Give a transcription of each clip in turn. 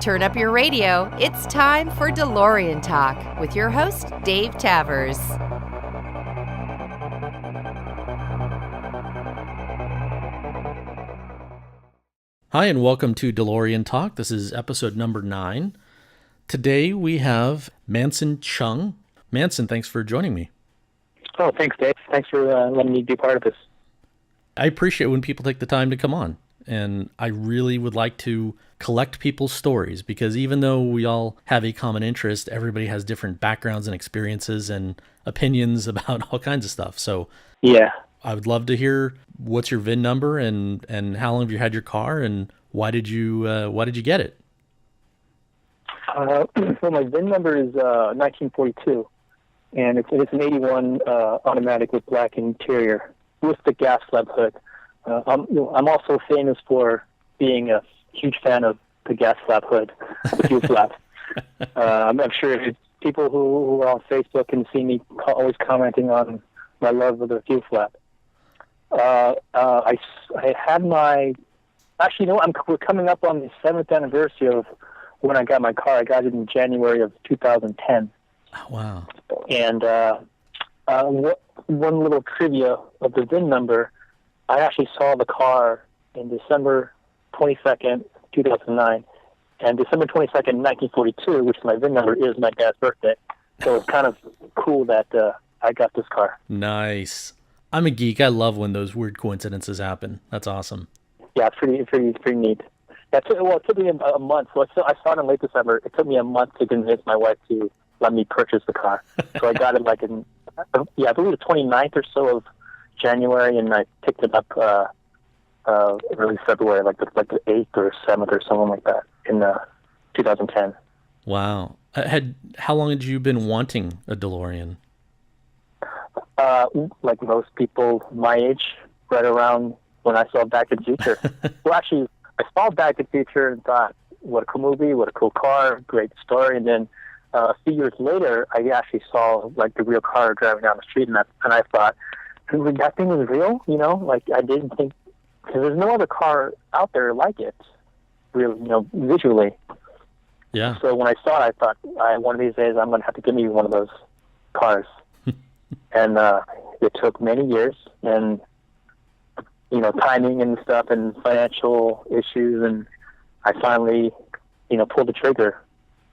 Turn up your radio. It's time for DeLorean Talk with your host, Dave Tavers. Hi, and welcome to DeLorean Talk. This is episode number 9. Today we have Manson Cheung. Manson, thanks for joining me. Oh, thanks, Dave. Thanks for letting me be part of this. I appreciate when people take the time to come on, and I really would like to collect people's stories because even though we all have a common interest, everybody has different backgrounds and experiences and opinions about all kinds of stuff. So yeah, I would love to hear what's your VIN number and how long have you had your car and why did you get it? So my VIN number is 1942, and it's an 81 automatic with black interior with the gas flap hood. I'm also famous for being a huge fan of the gas flap hood, the fuel flap. I'm sure people who are on Facebook can see me always commenting on my love of the fuel flap. I had my, actually, we're coming up on the 7th anniversary of when I got my car. I got it in January of 2010. Oh, wow. And one little trivia of the VIN number, I actually saw the car in December 22nd, 2009, and December 22nd, 1942, which my VIN number is my dad's birthday. So it's kind of cool that I got this car. Nice. I'm a geek. I love when those weird coincidences happen. That's awesome. Yeah, it's pretty neat. It took me a month. So I saw it in late December. It took me a month to convince my wife to let me purchase the car. So I got it like I believe the 29th or so of January, and I picked it up early February, like the 8th or 7th or something like that in 2010. Wow. How long had you been wanting a DeLorean? Like most people my age, right around when I saw Back to the Future. Well, actually, I saw Back to the Future and thought, what a cool movie, what a cool car, great story. And then a few years later, I actually saw like the real car driving down the street, and I thought, that thing was real, Like I didn't think, because there's no other car out there like it, really, visually. Yeah. So when I saw it, I thought, one of these days I'm going to have to give me one of those cars. And it took many years, and timing and stuff, and financial issues, and I finally, pulled the trigger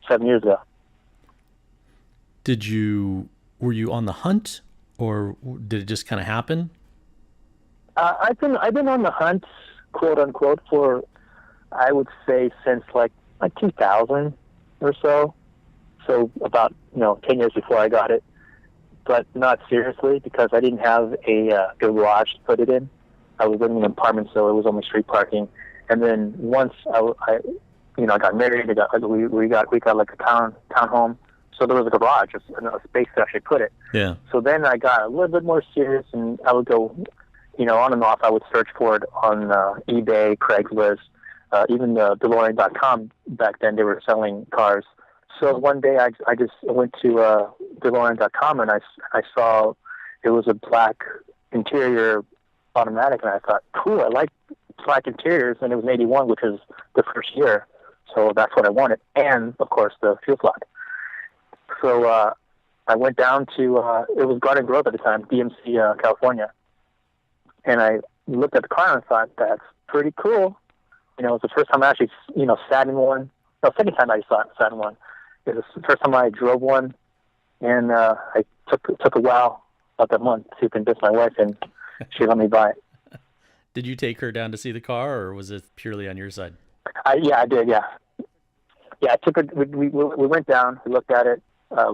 7 years ago. Were you on the hunt, or did it just kind of happen? I've been on the hunt, quote unquote, for I would say since like 2000 or so. So about 10 years before I got it, but not seriously because I didn't have a garage to put it in. I was living in an apartment, so it was only street parking. And then once I got married, we got like a town home. So there was a garage, a space to actually put it. Yeah. So then I got a little bit more serious, and I would go, on and off. I would search for it on eBay, Craigslist, even DeLorean.com. Back then, they were selling cars. So one day, I just went to DeLorean.com, and I saw it was a black interior automatic, and I thought, cool, I like black interiors, and it was an 81, which is the first year. So that's what I wanted, and of course the fuel flap. So I went down to, it was Garden Grove at the time, DMC, California. And I looked at the car and thought, that's pretty cool. It was the first time I actually, sat in one. No, second time I sat in one. It was the first time I drove one. And I took a while, about that month, to convince my wife, and she let me buy it. Did you take her down to see the car, or was it purely on your side? Yeah, I did, yeah. Yeah, I took her, we went down, we looked at it.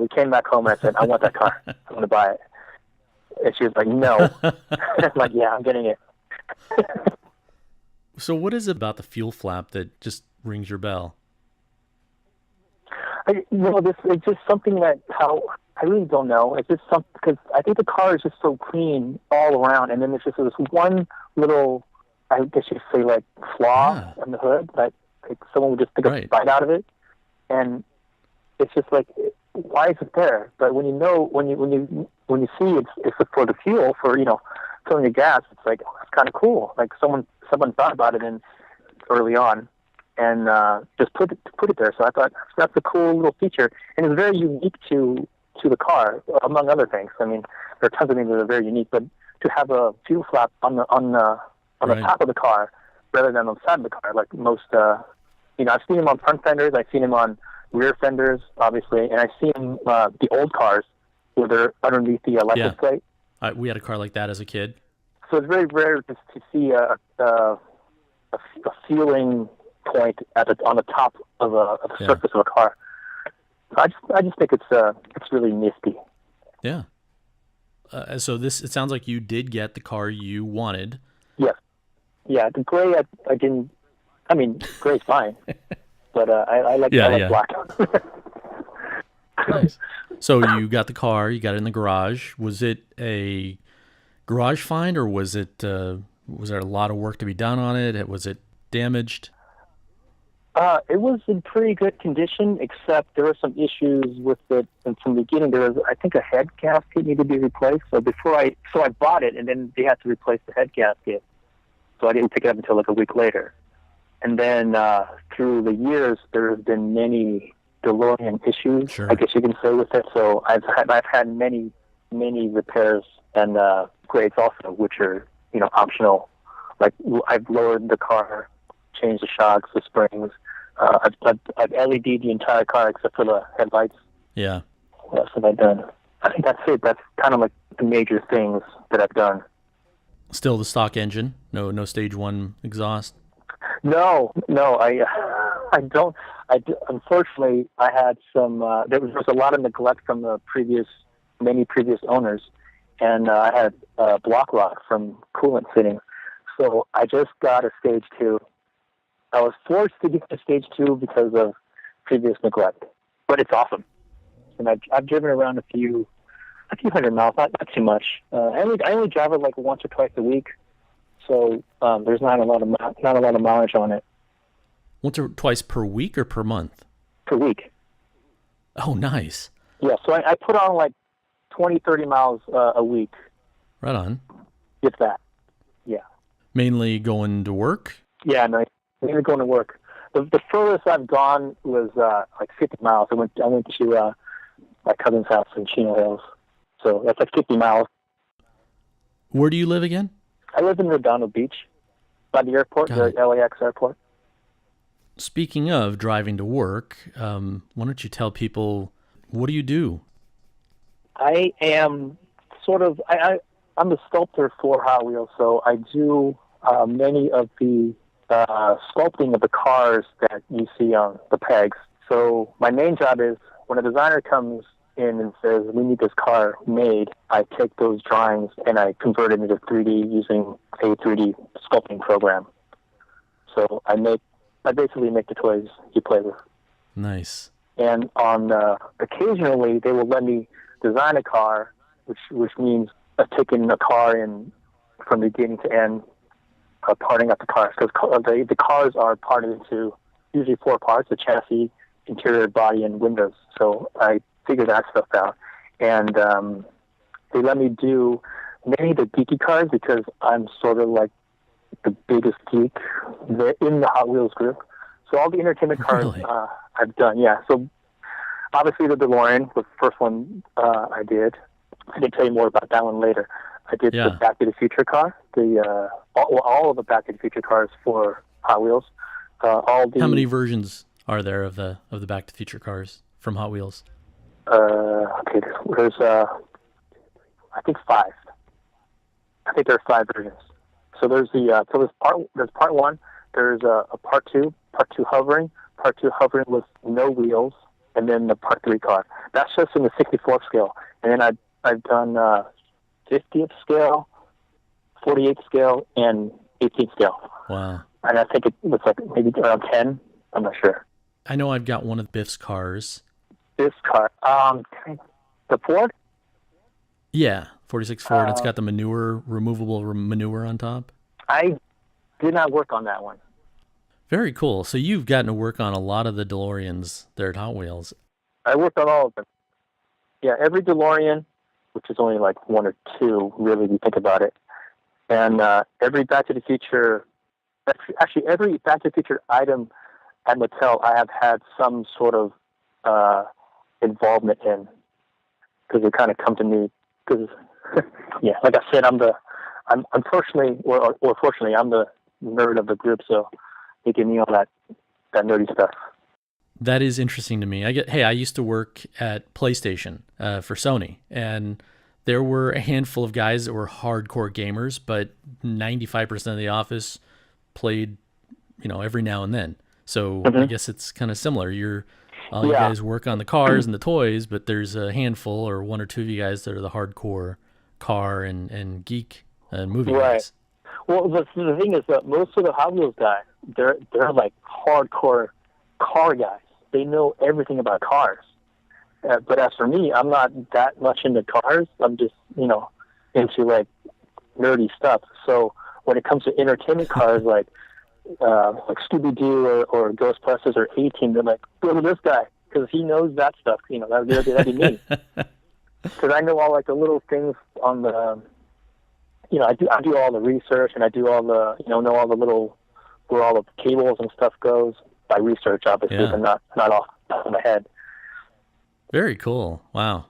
We came back home and I said, I want that car. I'm going to buy it. And she was like, no. I'm like, yeah, I'm getting it. So what is it about the fuel flap that just rings your bell? It's just something that I really don't know. It's just something, because I think the car is just so clean all around. And then there's just this one little, I guess you'd say, like, flaw in the hood that someone would just take a bite out of it. And it's just like, why is it there? But when you see it's for the fuel, for filling the gas, it's like, oh, it's kind of cool. Like someone thought about it early on, and just put it there. So I thought that's a cool little feature, and it's very unique to the car, among other things. I mean, there are tons of things that are very unique, but to have a fuel flap on the Right. top of the car rather than on the side of the car, like most, I've seen them on front fenders, I've seen them on rear fenders, obviously, and I've seen them, the old cars where they're underneath the license plate. We had a car like that as a kid. So it's very rare to see a feeling point on the top of the surface of a car. So I just think it's really nifty. Yeah. So it sounds like you did get the car you wanted. Yes. Yeah, the gray I didn't. I mean, gray's fine, but I like black. Nice. So you got the car, you got it in the garage. Was it a garage find, or was there a lot of work to be done on it? Was it damaged? It was in pretty good condition, except there were some issues with it. And from the beginning, there was, I think, a head gasket needed to be replaced. So I bought it, and then they had to replace the head gasket. So I didn't pick it up until like a week later. And then through the years, there have been many DeLorean issues, Sure. I guess you can say, with it. So I've had many repairs and grades also, which are optional. Like I've lowered the car, changed the shocks, the springs. I've LED'd the entire car except for the headlights. Yeah. What else have I done? I think that's it. That's kind of like the major things that I've done. Still the stock engine? No stage 1 exhaust? No, I don't. Unfortunately, I had some. There was a lot of neglect from the many previous owners, and I had block rock from coolant fitting. So I just got a stage 2. I was forced to get to stage 2 because of previous neglect, but it's awesome. And I've driven around a few hundred miles, not too much. I only drive it like once or twice a week, so there's not a lot of mileage on it. Once or twice per week or per month? Per week. Oh, nice. Yeah, so I put on like 20, 30 miles a week. Right on. If that. Yeah. Mainly going to work? Yeah, no, mainly going to work. The furthest I've gone was like 50 miles. I went to my cousin's house in Chino Hills. So that's like 50 miles. Where do you live again? I live in Redondo Beach, by the airport, the LAX airport. Speaking of driving to work, why don't you tell people, what do you do? I am I'm a sculptor for Hot Wheels, so I do many of the sculpting of the cars that you see on the pegs. So my main job is when a designer comes in and says, we need this car made, I take those drawings and I convert it into 3D using a 3D sculpting program. So I basically make the toys you play with. Nice. And on occasionally they will let me design a car, which means taking a car in from beginning to end, parting up the cars, because the cars are parted into usually 4 parts: the chassis, interior, body, and windows. So I figure that stuff out, and they let me do many of the geeky cars because I'm sort of like the biggest geek in the Hot Wheels group. So all the entertainment cars Really? I've done, yeah. So obviously the DeLorean was the first one I did. I can tell you more about that one later. I did the Back to the Future car, all of the Back to the Future cars for Hot Wheels. How many versions are there of the Back to the Future cars from Hot Wheels? Okay, there's I think 5. I think there's 5 versions. So there's there's part 1. There's a part 2 hovering with no wheels, and then the part 3 car. That's just in the 64th scale, and then I've done 50th scale, 48th scale, and 18th scale. Wow. And I think it was like maybe around 10. I'm not sure. I know I've got one of Biff's cars. This car, the Ford? Yeah, 46 Ford. It's got the removable manure on top. I did not work on that one. Very cool. So you've gotten to work on a lot of the DeLoreans there at Hot Wheels. I worked on all of them. Yeah, every DeLorean, which is only like 1 or 2, really, if you think about it. And every Back to the Future, actually every Back to the Future item at Mattel I have had some sort of involvement in, because they kind of come to me because yeah, like I said, I'm unfortunately or fortunately I'm the nerd of the group, so they give me all that nerdy stuff. That is interesting to me. I used to work at PlayStation for Sony, and there were a handful of guys that were hardcore gamers, but 95% of the office played, every now and then. So I guess it's kind of similar. You guys work on the cars and the toys, but there's a handful or one or two of you guys that are the hardcore car and geek and movie guys. Well, the thing is that most of the Hot Wheels guys, they're like hardcore car guys. They know everything about cars. But as for me, I'm not that much into cars. I'm just, into like nerdy stuff. So when it comes to entertainment cars, like Scooby-Doo or Ghostbusters or A-Team, they're like, go to this guy because he knows that stuff. That'd be me. Because I know all like the little things on the, I do all the research, and I do all the, know all the little, where all the cables and stuff goes by research, obviously, but not off the top of my head. Very cool. Wow.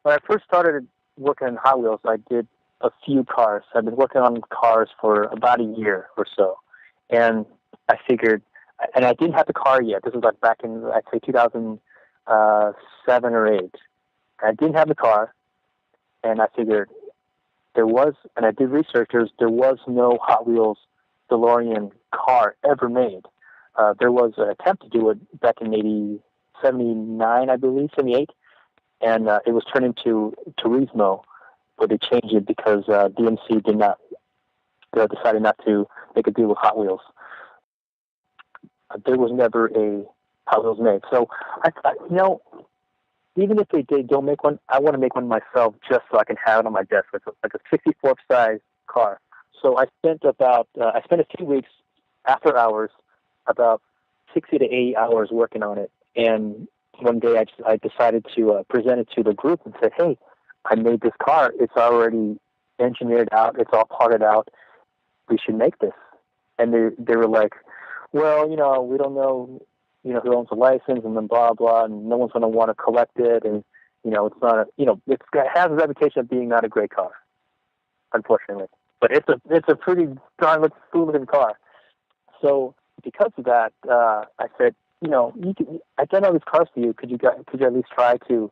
When I first started working in Hot Wheels, I did a few cars. I've been working on cars for about a year or so. And I figured, and I didn't have the car yet. This was like back in, I'd say 2007 or 8. I didn't have the car, and I figured there was, and I did research, there was no Hot Wheels DeLorean car ever made. There was an attempt to do it back in maybe 79, I believe, 78, and it was turned into Turismo, but they changed it because DMC decided not to make a deal with Hot Wheels. There was never a Hot Wheels made. So I thought, even if they don't make one, I want to make one myself just so I can have it on my desk. It's like a 64th size car. So I spent a few weeks after hours, about 60 to 80 hours working on it. And one day I decided to present it to the group and said, hey, I made this car. It's already engineered out. It's all parted out. We should make this. And they were like, well, we don't know, who owns the license, and then blah, blah, and no one's going to want to collect it. And, it's not it has a reputation of being not a great car, unfortunately. But it's a pretty darn good car. So because of that, I said, I've done all these cars for you. Could you at least try to,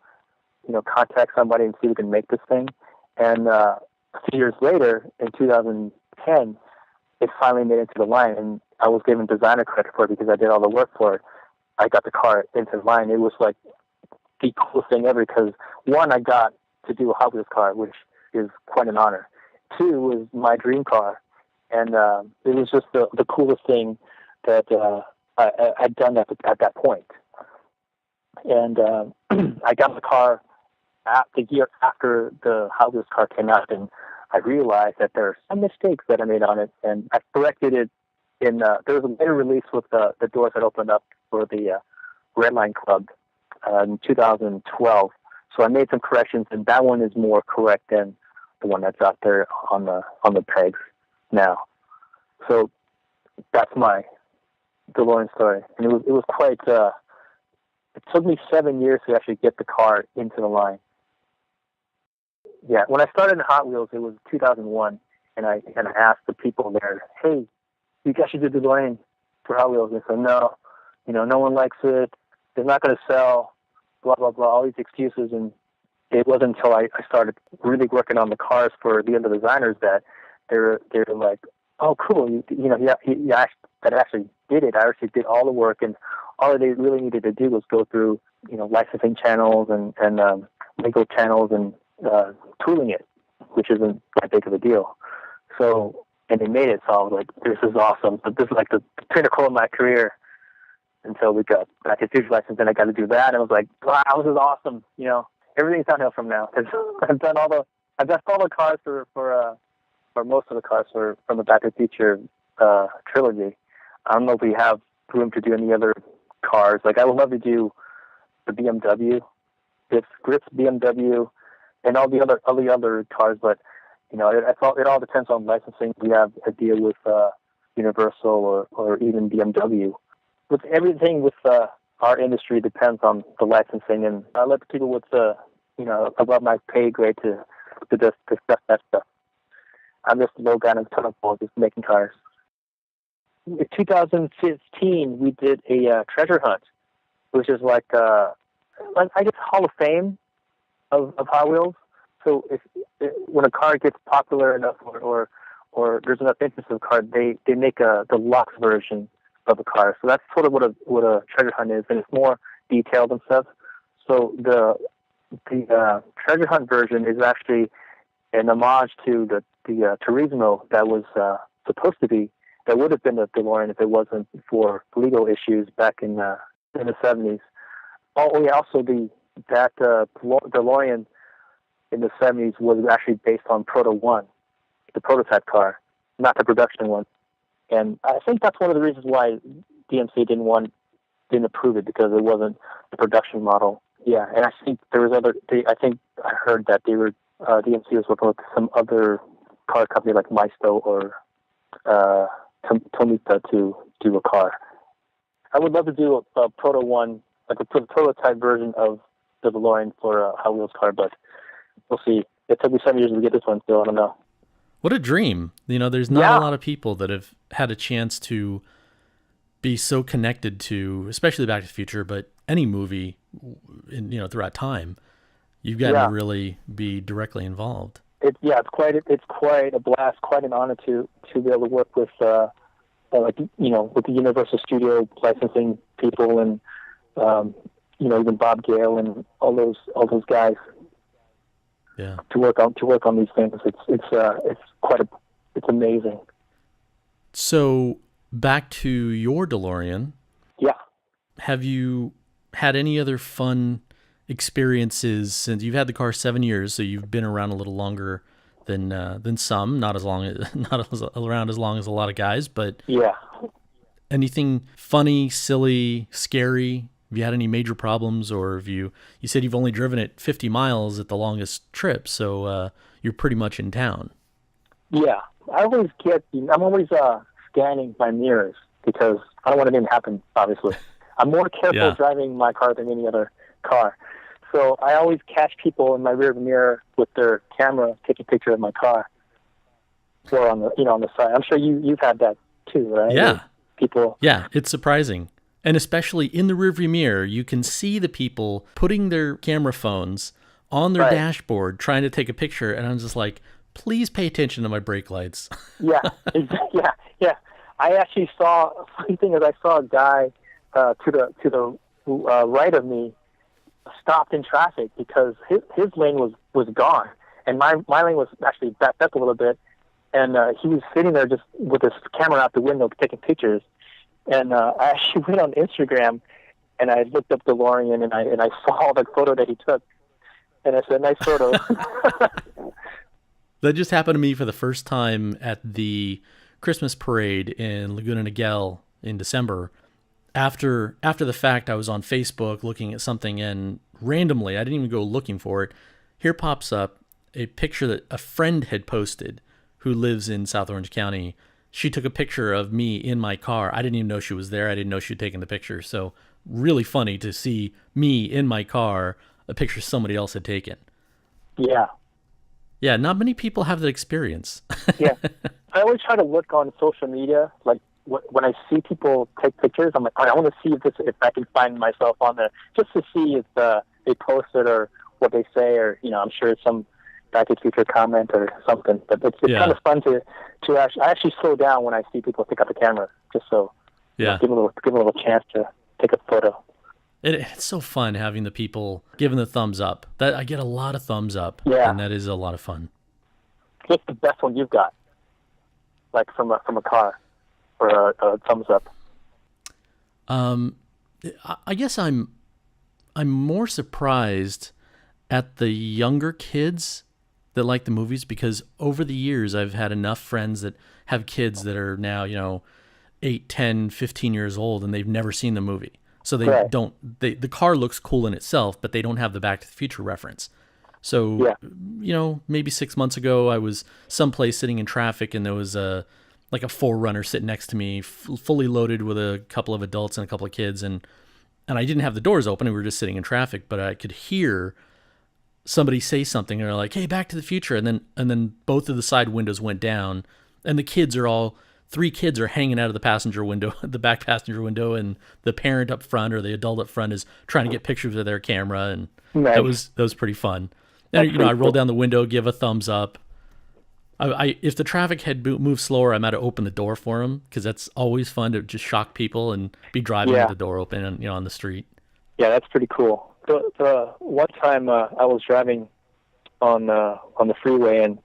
contact somebody and see if we can make this thing? And a few years later, in 2010, it finally made it to the line, and I was given designer credit for it because I did all the work for it. I got the car into the line. It was like the coolest thing ever because, one, I got to do a Hot Wheels car, which is quite an honor. Two, was my dream car, and it was just the coolest thing that I'd done at that point. And I got the car the year after the Hot Wheels car came out, and I realized that there are some mistakes that I made on it, and I corrected it there was a later release with the doors that opened up for the Red Line Club in 2012. So I made some corrections, and that one is more correct than the one that's out there on the pegs now. So that's my DeLorean story, and it was quite. It took me 7 years to actually get the car into the line. Yeah, when I started in Hot Wheels, it was 2001, and I asked the people there, "Hey, you guys should do DeLorean for Hot Wheels." And they said, "No, no one likes it. It's not going to sell." Blah blah blah, all these excuses. And it wasn't until I started really working on the cars for the other designers that they're like, "Oh, cool! You actually did it. I actually did all the work, and all they really needed to do was go through, licensing channels and legal channels and tooling it, which isn't that big of a deal." So, and they made it. So I was like, "This is awesome!" But this is like the pinnacle of my career until we got back to Future License, and I got to do that. And I was like, "Wow, this is awesome!" Everything's downhill from now. I've done all the cars for most of the cars from the Back to the Future trilogy. I don't know if we have room to do any other cars. Like, I would love to do the BMW, it's Grip's BMW, and all the other cars. But it all depends on licensing. We have a deal with Universal or even BMW. with everything with our industry depends on the licensing, and I let the people with above my pay grade to just discuss that stuff. I'm just a low guy in the totem pole, just making cars. In 2015, we did a treasure hunt, which is like I guess Hall of Fame of Hot Wheels. So when a car gets popular enough, or there's enough interest in the car, they make a deluxe version of a car. So that's sort of what a treasure hunt is, and it's more detailed and stuff. So the treasure hunt version is actually an homage to the Turismo that was supposed to be, that would have been the DeLorean if it wasn't for legal issues back in the 70s. Oh yeah, also that DeLorean in the 70s was actually based on Proto 1, the prototype car, not the production one. And I think that's one of the reasons why DMC didn't approve it, because it wasn't the production model. Yeah, and I think there was I think I heard that they were DMC was working with some other car company like Maisto or Tomita to do a car. I would love to do a Proto 1, like a prototype version of the DeLorean for a Hot Wheels car, but we'll see. It took me 7 years to get this one, so I don't know. What a dream. There's not a lot of people that have had a chance to be so connected to, especially Back to the Future, but any movie throughout time. You've got to really be directly involved. It's quite a blast, quite an honor to be able to work with with the Universal Studio licensing people, and even Bob Gale and all those guys. Yeah. To work on these things, it's amazing. So back to your DeLorean. Yeah. Have you had any other fun experiences since you've had the car 7 years? So you've been around a little longer than some, not around as long as a lot of guys, but yeah. Anything funny, silly, scary? Have you had any major problems, or have you said you've only driven it 50 miles at the longest trip, so you're pretty much in town. Yeah, I'm always scanning my mirrors because I don't want anything to happen, obviously. I'm more careful driving my car than any other car. So I always catch people in my rear mirror with their camera taking a picture of my car, or on the side. I'm sure you've had that too, right? Yeah. People. Yeah, it's surprising. And especially in the rearview mirror, you can see the people putting their camera phones on their dashboard trying to take a picture, and I'm just like, please pay attention to my brake lights. Yeah. I actually saw, funny thing is, I saw a guy to the right of me stopped in traffic because his lane was gone, and my lane was actually backed up a little bit, and he was sitting there just with his camera out the window taking pictures. And I actually went on Instagram, and I looked up DeLorean, and I saw the photo that he took, and I said, "Nice photo." That just happened to me for the first time at the Christmas parade in Laguna Niguel in December. After the fact, I was on Facebook looking at something, and randomly, I didn't even go looking for it, here pops up a picture that a friend had posted who lives in South Orange County. She took a picture of me in my car. I didn't even know she was there. I didn't know she'd taken the picture. So really funny to see me in my car, a picture somebody else had taken. Yeah. Yeah, not many people have that experience. Yeah. I always try to look on social media. Like when I see people take pictures, I'm like, I want to see if I can find myself on there, just to see if they post it or what they say, or I'm sure it's some Back to the Future comment or something. But it's kind of fun to actually slow down when I see people pick up the camera, just so give them a little chance to take a photo. It's so fun having the people giving the thumbs up. That I get a lot of thumbs up, and that is a lot of fun. What's the best one you've got, like from a car, or a thumbs up? I guess I'm more surprised at the younger kids that like the movies, because over the years I've had enough friends that have kids that are now 8, 10, 15 years old, and they've never seen the movie. So the car looks cool in itself, but they don't have the Back to the Future reference. So, maybe 6 months ago, I was someplace sitting in traffic, and there was a like a 4Runner sitting next to me, fully loaded with a couple of adults and a couple of kids. And I didn't have the doors open, and we were just sitting in traffic, but I could hear somebody say something, and they're like, "Hey, Back to the Future." And then both of the side windows went down, and the kids are all, 3 kids are hanging out of the passenger window, the back passenger window, and the parent up front or the adult up front is trying to get pictures with their camera. And Nice. that was pretty fun. And, I rolled down the window, give a thumbs up. If the traffic had moved slower, I might have opened the door for them, because that's always fun to just shock people and be driving with the door open and, on the street. Yeah, that's pretty cool. The one time I was driving on the freeway, and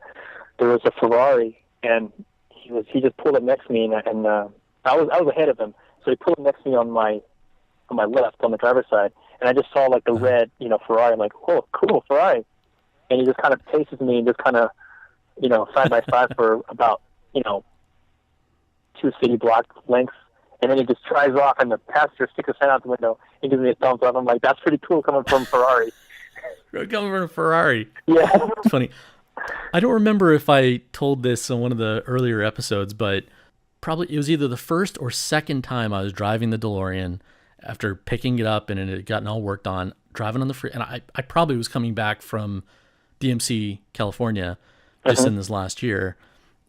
there was a Ferrari, and he just pulled up next to me, and I was ahead of him, so he pulled up next to me on my left, on the driver's side, and I just saw like the red Ferrari. I'm like, "Oh, cool, Ferrari!" And he just kind of paces me and just kind of side by side for about 2 city block lengths, and then he just drives off, and the passenger sticks his head out the window and gives me a thumbs up. I'm like, "That's pretty cool coming from Ferrari." Coming from a Ferrari. Yeah. It's funny. I don't remember if I told this on one of the earlier episodes, but probably it was either the first or second time I was driving the DeLorean after picking it up and it had gotten all worked on, driving on the free. And I probably was coming back from DMC, California, just in this last year.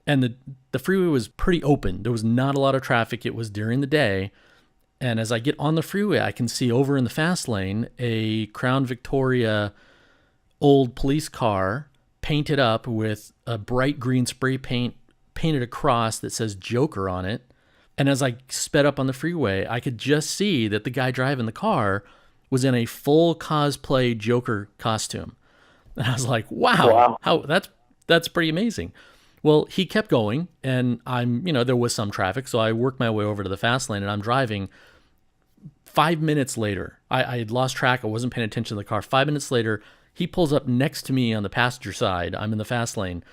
And the freeway was pretty open. There was not a lot of traffic. It was during the day. And as I get on the freeway, I can see over in the fast lane a Crown Victoria old police car painted up with a bright green spray paint painted across that says Joker on it. And as I sped up on the freeway, I could just see that the guy driving the car was in a full cosplay Joker costume. And I was like, wow. How that's pretty amazing. Well, he kept going, and there was some traffic, so I worked my way over to the fast lane, and I'm driving. 5 minutes later, I had lost track. I wasn't paying attention to the car. 5 minutes later, he pulls up next to me on the passenger side. I'm in the fast lane.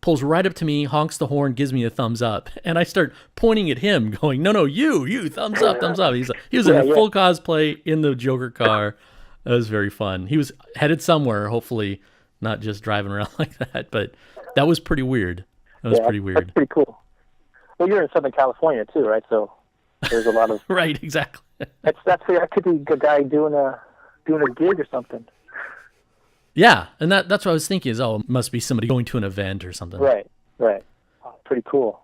Pulls right up to me, honks the horn, gives me a thumbs up. And I start pointing at him, going, no, you, thumbs up, thumbs up. He was in a full cosplay in the Joker car. That was very fun. He was headed somewhere, hopefully not just driving around like that. But that was pretty weird. That's pretty cool. Well, you're in Southern California too, right? So there's a lot of right, exactly. That could be a guy doing a gig or something. Yeah, and that's what I was thinking is, it must be somebody going to an event or something. Right. Oh, pretty cool.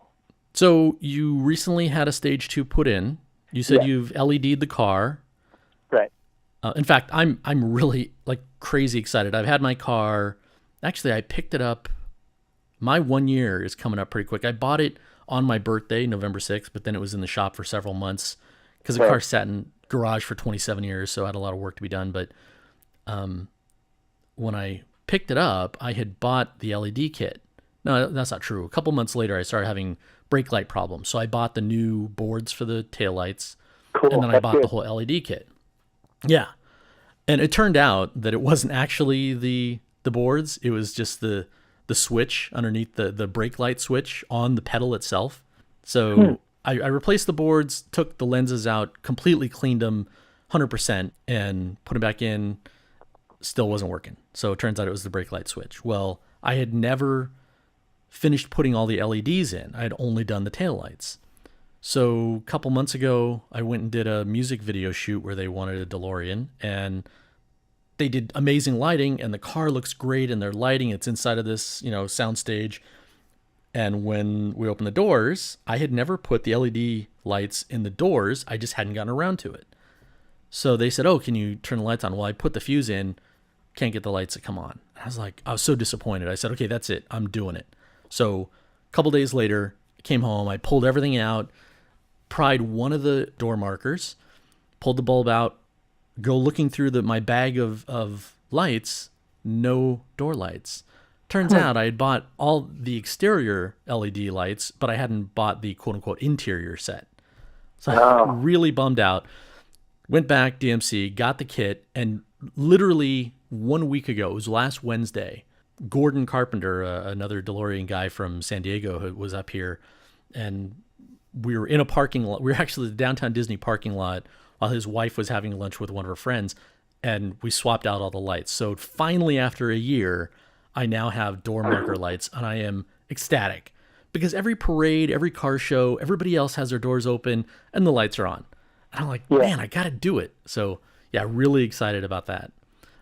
So you recently had a stage 2 put in. You said you've LED'd the car. Right. In fact, I'm really crazy excited. I've had my car. Actually, I picked it up. My 1 year is coming up pretty quick. I bought it on my birthday, November 6th, but then it was in the shop for several months because the car sat in garage for 27 years, so I had a lot of work to be done. But when I picked it up, I had bought the LED kit. No, that's not true. A couple months later, I started having brake light problems, so I bought the new boards for the taillights, and then I bought the whole LED kit. Yeah, and it turned out that it wasn't actually the boards. It was just the switch underneath the brake light switch on the pedal itself. So I replaced the boards, took the lenses out, completely cleaned them 100%, and put them back in. Still wasn't working. So it turns out it was the brake light switch. Well, I had never finished putting all the LEDs in. I had only done the taillights. So a couple months ago, I went and did a music video shoot where they wanted a DeLorean, and they did amazing lighting, and the car looks great, and their lighting, it's inside of this, sound stage. And when we opened the doors, I had never put the LED lights in the doors. I just hadn't gotten around to it. So they said, "Oh, can you turn the lights on?" Well, I put the fuse in, can't get the lights to come on. I was so disappointed. I said, "Okay, that's it. I'm doing it." So a couple days later, I came home, I pulled everything out, pried one of the door markers, pulled the bulb out, go looking through my bag of lights, no door lights. Turns out I had bought all the exterior LED lights, but I hadn't bought the quote-unquote interior set. So I was really bummed out. Went back, DMC, got the kit, and literally 1 week ago, it was last Wednesday, Gordon Carpenter, another DeLorean guy from San Diego, who was up here, and we were in a parking lot. We were actually at the downtown Disney parking lot while his wife was having lunch with one of her friends, and we swapped out all the lights. So finally, after a year, I now have door marker lights, and I am ecstatic because every parade, every car show, everybody else has their doors open and the lights are on. And I'm like, man, I got to do it. So yeah, really excited about that.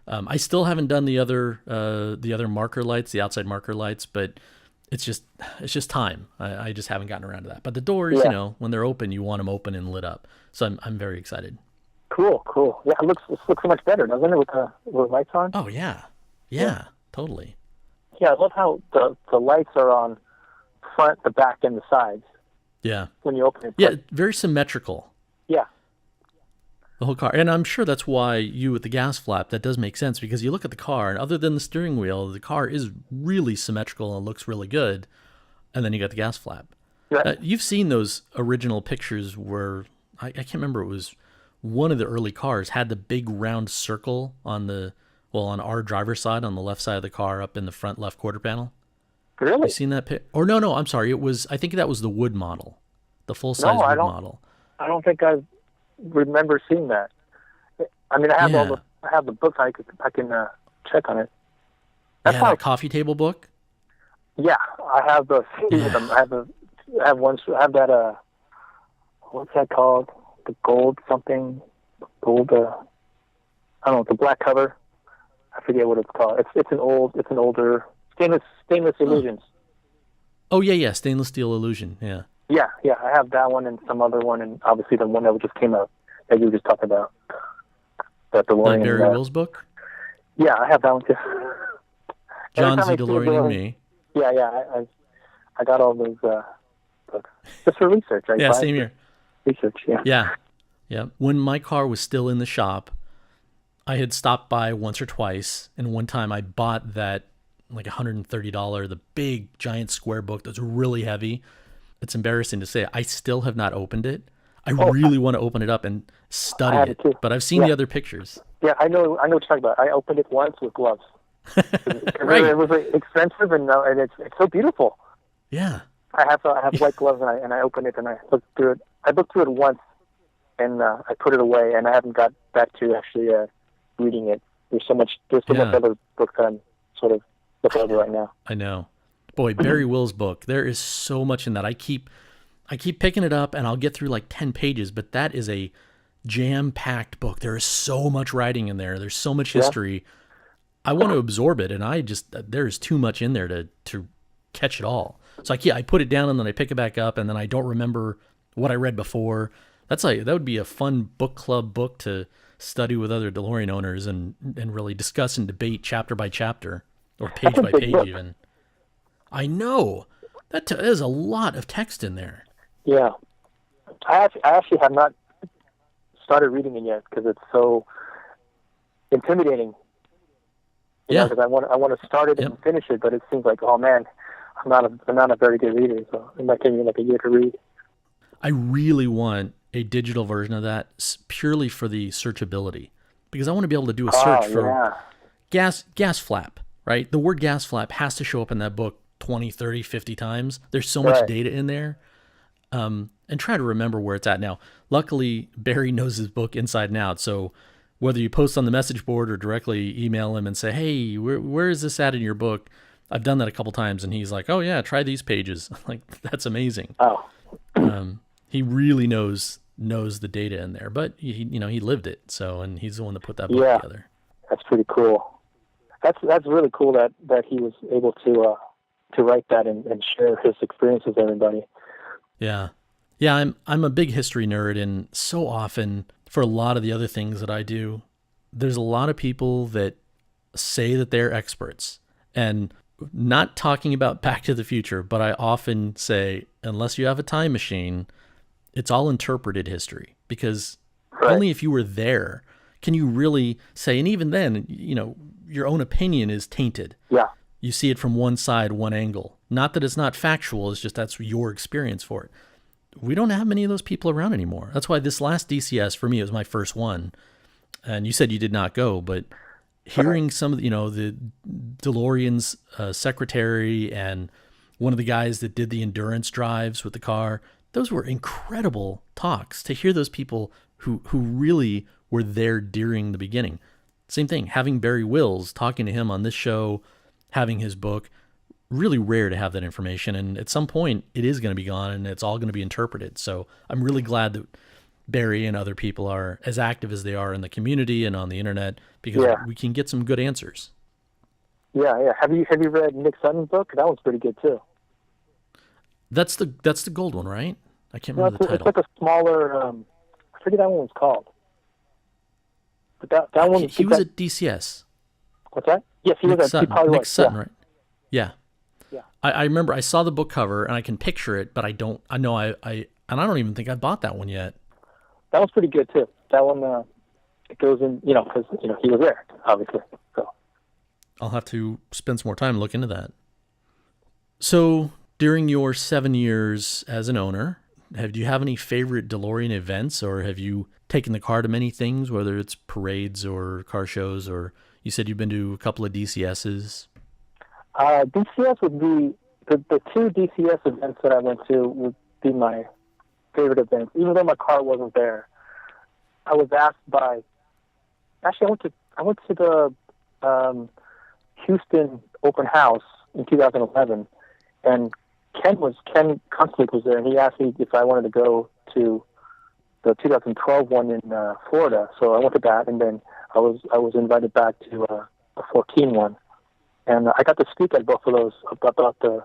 I still haven't done the other marker lights, the outside marker lights, but it's just time. I just haven't gotten around to that. But the doors, when they're open, you want them open and lit up. So I'm very excited. Cool. Yeah, it looks so much better, doesn't it, with the lights on? Oh yeah, totally. Yeah, I love how the lights are on front, the back, and the sides. Yeah. When you open it. Yeah, very symmetrical. Yeah. The whole car. And I'm sure that's why you with the gas flap, that does make sense, because you look at the car, and other than the steering wheel, the car is really symmetrical and looks really good. And then you got the gas flap. Yeah. You've seen those original pictures where, I can't remember, it was one of the early cars had the big round circle on on our driver's side, on the left side of the car, up in the front left quarter panel. Really? You seen that pic? Or no, I'm sorry. I think that was the wood model, the full-size wood model. I don't think I remember seeing that. I mean, I have the books. I can check on it. That's that coffee table book. Yeah, I have the CD with them. I have one. I have that. What's that called? The gold something. Gold. I don't know. The black cover. I forget what it's called. It's an older stainless illusions. Oh yeah, stainless steel illusion. Yeah. Yeah. I have that one and some other one, and obviously the one that just came out that you were just talking about. That DeLorean. The Barry Wills book. Yeah, I have that one too. John Z. DeLorean and me. Yeah. I got all those books just for research. Yeah, same here. Research. Yeah. Yeah. When my car was still in the shop, I had stopped by once or twice, and one time I bought that like $130, the big giant square book that's really heavy. It's embarrassing to say, I still have not opened it. I really want to open it up and study it, but I've seen the other pictures. Yeah, I know what you're talking about. I opened it once with gloves. Right. It was expensive, and it's so beautiful. Yeah. I have white gloves, and I opened it, and I looked through it. I looked through it once, and I put it away, and I haven't got back to actually reading it. There's so much other books that I'm sort of looking over right now. I know. Boy, Barry Wills' book, there is so much in that. I keep picking it up, and I'll get through like 10 pages, but that is a jam-packed book. There is so much writing in there. There's so much history. I want to absorb it, and there's too much in there to catch it all. So I put it down, and then I pick it back up, and then I don't remember what I read before. That would be a fun book club book to study with other DeLorean owners and really discuss and debate chapter by chapter or page by page even. I know. That is a lot of text in there. Yeah. I actually have not started reading it yet because it's so intimidating. Because I want to start it and finish it, but it seems like, oh man, I'm not a very good reader, so it might take me like a year to read. I really want a digital version of that purely for the searchability, because I want to be able to do a search for gas flap, right? The word gas flap has to show up in that book 20, 30, 50 times. There's so much data in there. And try to remember where it's at now. Luckily, Barry knows his book inside and out, so whether you post on the message board or directly email him and say, hey, where is this at in your book? I've done that a couple times, and he's like, oh yeah, try these pages. Like, that's amazing. Oh. He really knows the data in there, but he lived it. So, and he's the one that put that book together. That's pretty cool. That's really cool that he was able to write that and share his experience with everybody. Yeah. I'm a big history nerd, and so often for a lot of the other things that I do, there's a lot of people that say that they're experts, and not talking about Back to the Future, but I often say, unless you have a time machine, it's all interpreted history, because only if you were there can you really say, and even then, your own opinion is tainted. Yeah. You see it from one side, one angle. Not that it's not factual, it's just that's your experience for it. We don't have many of those people around anymore. That's why this last DCS, for me, it was my first one. And you said you did not go, but hearing some of the DeLorean's secretary and one of the guys that did the endurance drives with the car, those were incredible talks to hear those people who really were there during the beginning. Same thing, having Barry Wills, talking to him on this show, having his book, really rare to have that information. And at some point, it is going to be gone and it's all going to be interpreted. So I'm really glad that Barry and other people are as active as they are in the community and on the internet, because we can get some good answers. Yeah. Have you read Nick Sutton's book? That one's pretty good too. That's the gold one, right? I can't remember the title. It's like a smaller. I forget that one was called. But that one. He was at DCS. What's that? Yes, he Nick was. Sutton. He probably Nick was. Sutton, Yeah. right? Yeah. Yeah. I remember I saw the book cover and I can picture it, but I don't even think I bought that one yet. That one's pretty good too. That one, it goes in, because he was there, obviously. So I'll have to spend some more time and look into that. So during your 7 years as an owner, do you have any favorite DeLorean events, or have you taken the car to many things, whether it's parades or car shows, or you said you've been to a couple of DCSs? DCS would be, the two DCS events that I went to would be my favorite events. Even though my car wasn't there, I was asked by, actually I went to the Houston open house in 2011, and Ken Kunstlik was there, and he asked me if I wanted to go to the 2012 one in Florida. So I went to that, and then I was invited back to a 14 one, and I got to speak at both of those about the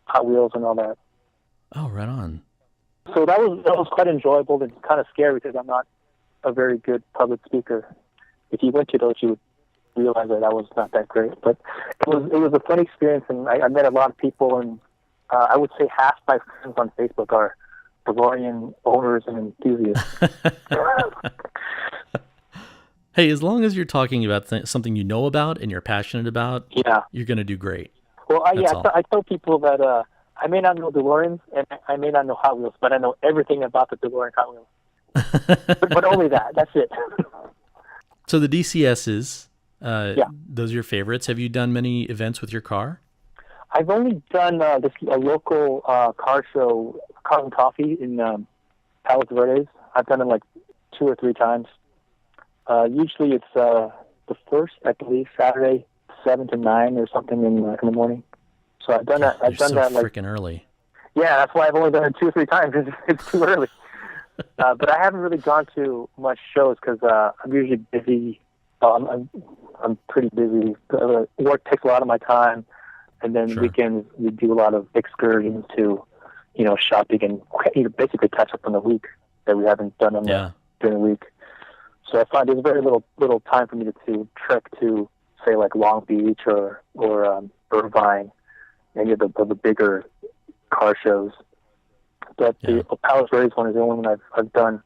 Hot Wheels and all that. Oh, right on. So that was quite enjoyable and kind of scary, because I'm not a very good public speaker. If you went to those, you would realize that I was not that great. But it was a fun experience, and I met a lot of people, and I would say half my friends on Facebook are DeLorean owners and enthusiasts. Hey, as long as you're talking about something you know about and you're passionate about, you're going to do great. Well, I tell people that I may not know DeLoreans and I may not know Hot Wheels, but I know everything about the DeLorean Hot Wheels. but only that. That's it. So the DCSs, those are your favorites. Have you done many events with your car? I've only done a local car show, Car and Coffee in Palos Verdes. I've done it like 2 or 3 times. Usually it's the first, I believe, Saturday, 7 to 9 or something in the morning. So I've done that. I've done that like freaking early. Yeah, that's why I've only done it 2 or 3 times. It's too early. But I haven't really gone to much shows because I'm usually busy. I'm pretty busy. Work takes a lot of my time, and then weekends we do a lot of excursions to, shopping and basically catch up on the week that we haven't done during the week. So I find there's very little time for me to trek to, say, like Long Beach or Irvine, any of the bigger car shows. But the Palos Verdes one is the only one I've done,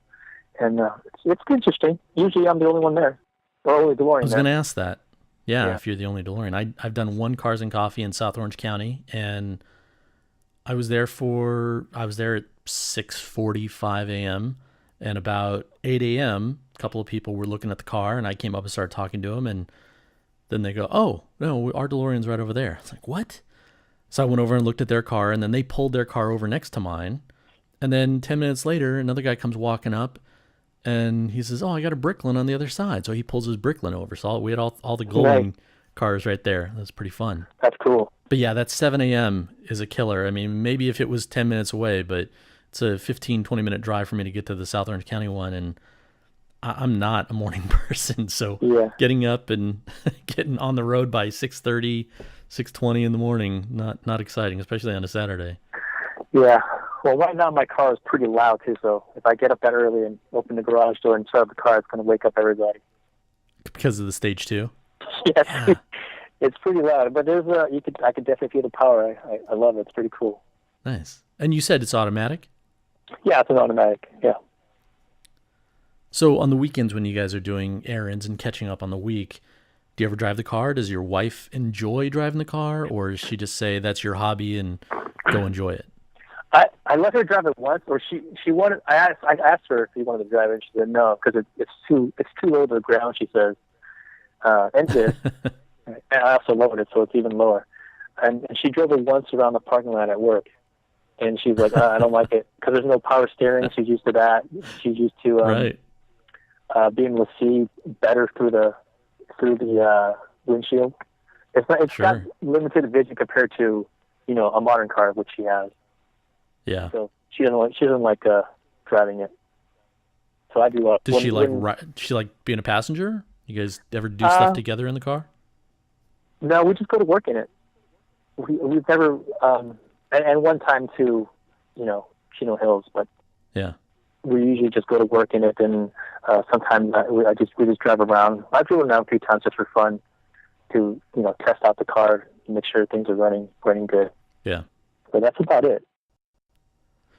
and it's interesting. Usually I'm the only one there, or only DeLorean. I was going to ask that. Yeah, if you're the only DeLorean. I've done one Cars and Coffee in South Orange County, and I was there at 6:45 a.m., and about 8 a.m., a couple of people were looking at the car, and I came up and started talking to them, and then they go, "Oh, no, our DeLorean's right over there." It's like, what? So I went over and looked at their car, and then they pulled their car over next to mine. And then 10 minutes later, another guy comes walking up, and he says, "Oh, I got a Bricklin on the other side." So he pulls his Bricklin over. So we had all the glowing cars right there. That's pretty fun. That's cool. But yeah, that 7 a.m. is a killer. I mean, maybe if it was 10 minutes away, but it's a 15, 20-minute drive for me to get to the South Orange County one, and I'm not a morning person. So getting up and getting on the road by 6:30, 6:20 in the morning, not exciting, especially on a Saturday. Yeah. Well, right now my car is pretty loud too, so if I get up that early and open the garage door and start up the car, it's going to wake up everybody. Because of the stage 2? Yes. Yeah. It's pretty loud, but I could definitely feel the power. I love it. It's pretty cool. Nice. And you said it's automatic? Yeah, it's an automatic. Yeah. So on the weekends when you guys are doing errands and catching up on the week, do you ever drive the car? Does your wife enjoy driving the car, or does she just say that's your hobby and go enjoy it? I let her drive it once, or she wanted. I asked her if she wanted to drive it, and she said no because it's too low to the ground. She says, and this, and I also lowered it, so it's even lower. And she drove it once around the parking lot at work, and she's like, I don't like it because there's no power steering. She's used to that. She's used to being able to see better through the windshield. It's got limited vision compared to a modern car, which she has. Yeah. So she doesn't like driving it. So I do. Does she like being a passenger? You guys ever do stuff together in the car? No, we just go to work in it. We've never, and one time to, Chino Hills, but yeah, we usually just go to work in it, and sometimes we just drive around. I've driven around a few times just for fun to, test out the car, make sure things are running good. Yeah. But that's about it.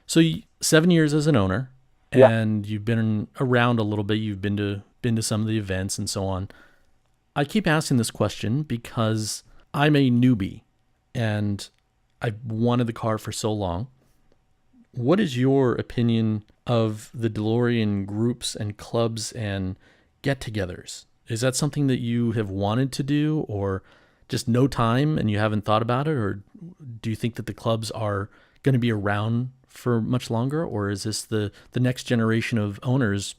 So 7 years as an owner, and you've been around a little bit. You've been to some of the events and so on. I keep asking this question because I'm a newbie, and I've wanted the car for so long. What is your opinion of the DeLorean groups and clubs and get-togethers? Is that something that you have wanted to do, or just no time and you haven't thought about it? Or do you think that the clubs are going to be around for much longer? Or is this the next generation of owners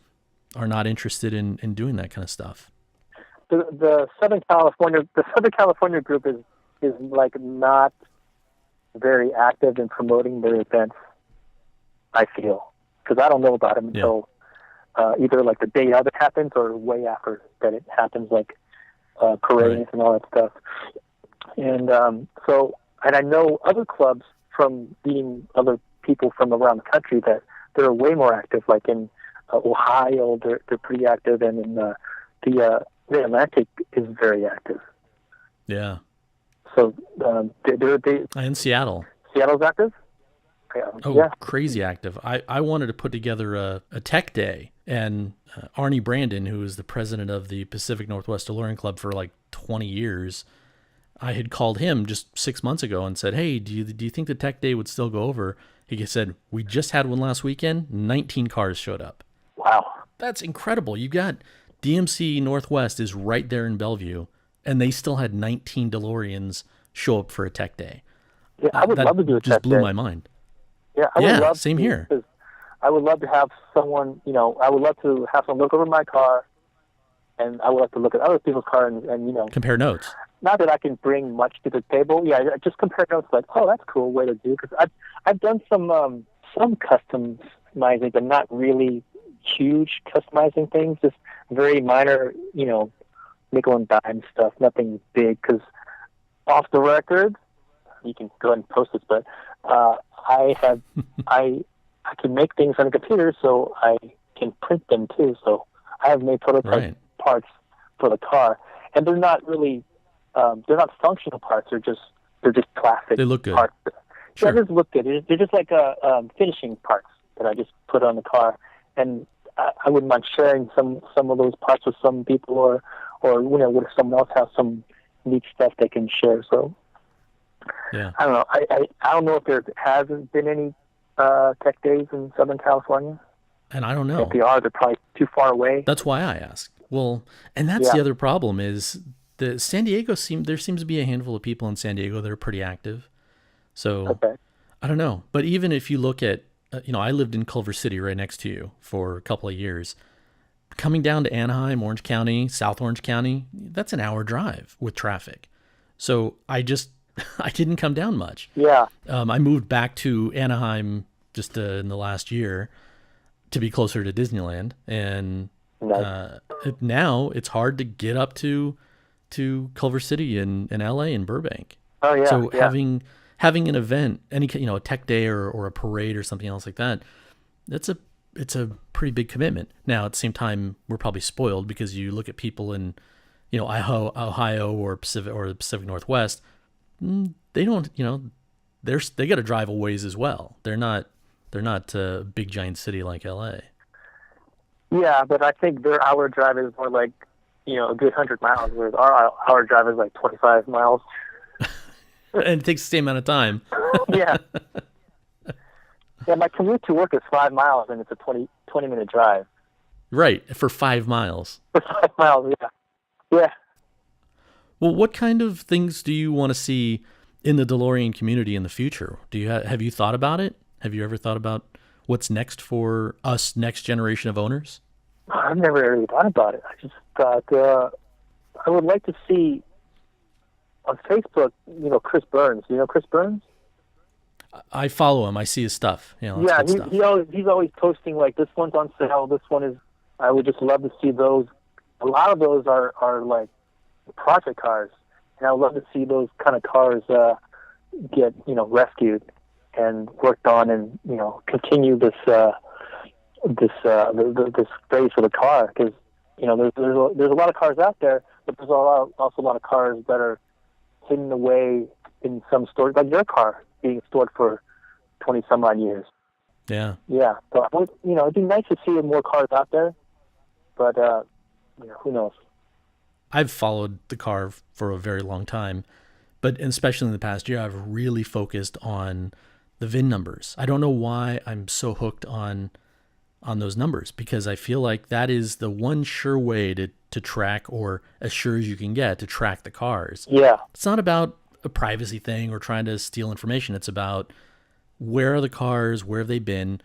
are not interested in doing that kind of stuff? The Southern California group is like not very active in promoting their events, I feel, because I don't know about them until either like the day of it happens or way after that it happens, like parades and all that stuff. And and I know other clubs from meeting other people from around the country that they're way more active. Like in Ohio, they're pretty active, and in the Atlantic is very active. Yeah. So they in Seattle. Seattle's active? Crazy active. I wanted to put together a tech day, and Arnie Brandon, who is the president of the Pacific Northwest DeLorean Club for like 20 years, I had called him just 6 months ago and said, hey, do you think the tech day would still go over? He said, we just had one last weekend, 19 cars showed up. Wow. That's incredible. You got DMC Northwest is right there in Bellevue, and they still had 19 DeLoreans show up for a tech day. Yeah, I would love to do a tech day. Just blew my mind. Yeah, I would love same to, here. I would love to have someone, I would love to have someone look over my car, and I would like to look at other people's cars and compare notes. Not that I can bring much to the table. Yeah, just compare notes. Like, oh, that's a cool way to do. Because I've done some customizing, but not really huge customizing things. Just very minor, nickel and dime stuff. Nothing big. Because off the record, you can go ahead and post this, but I can make things on a computer, so I can print them too. So I have made prototype parts for the car, and they're not really they're not functional parts. They're just plastic. They look good. Parts. Sure. They just look good. They're just like finishing parts that I just put on the car, and I wouldn't mind sharing some of those parts with some people, or if someone else has some neat stuff they can share. So. Yeah. I don't know. I don't know if there hasn't been any tech days in Southern California. And I don't know. If they are, they're probably too far away. That's why I asked. Well, and that's the other problem is the San Diego there seems to be a handful of people in San Diego that are pretty active. So I don't know. But even if you look at, I lived in Culver City right next to you for a couple of years. Coming down to Anaheim, Orange County, South Orange County, that's an hour drive with traffic. So I didn't come down much. Yeah. I moved back to Anaheim just in the last year to be closer to Disneyland, and now it's hard to get up to Culver City and LA and Burbank. Oh yeah. So having an event, a tech day or a parade or something else like that, it's a pretty big commitment. Now at the same time, we're probably spoiled because you look at people in Ohio or the Pacific Northwest. They don't, they got to drive a ways as well. They're not a big giant city like LA. Yeah, but I think their hour drive is more like, a good 100 miles, whereas our hour drive is like 25 miles. And it takes the same amount of time. Yeah. Yeah, my commute to work is 5 miles, and it's a 20-minute drive. Right, for 5 miles. For 5 miles, yeah. Yeah. Well, what kind of things do you want to see in the DeLorean community in the future? Have you thought about it? Have you ever thought about what's next for us, next generation of owners? I've never really thought about it. I just thought I would like to see on Facebook, Chris Burns. You know Chris Burns? I follow him. I see his stuff. That's Yeah, good stuff. he's always posting like, this one's on sale. This one is. I would just love to see those. A lot of those are like project cars, and I would love to see those kind of cars get rescued and worked on, and continue this this phase of the car, because there's a lot of cars out there, but there's also a lot of cars that are hidden away in some storage, like your car being stored for 20 some odd years. Yeah. Yeah. So it'd be nice to see more cars out there, but who knows? I've followed the car for a very long time, but especially in the past year, I've really focused on the VIN numbers. I don't know why I'm so hooked on those numbers, because I feel like that is the one sure way to track, or as sure as you can get to track the cars. Yeah. It's not about a privacy thing or trying to steal information. It's about where are the cars, where have they been.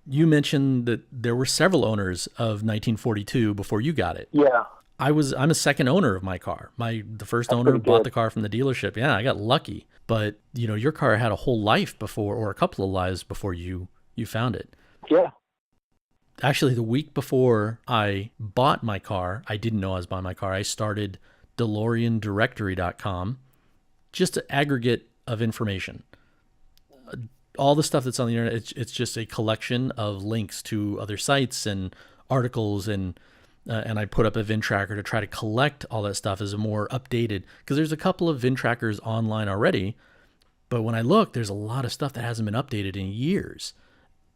You mentioned that there were several owners of 1942 before you got it. Yeah. I'm a second owner of my car. The first owner bought the car from the dealership. Yeah, I got lucky. But your car had a whole life before, or a couple of lives before you found it. Yeah. Actually, the week before I bought my car, I didn't know I was buying my car. I started DeLoreanDirectory.com, just an aggregate of information. All the stuff that's on the internet, it's just a collection of links to other sites and articles, and I put up a VIN tracker to try to collect all that stuff as a more updated, because there's a couple of VIN trackers online already, but when I look, there's a lot of stuff that hasn't been updated in years.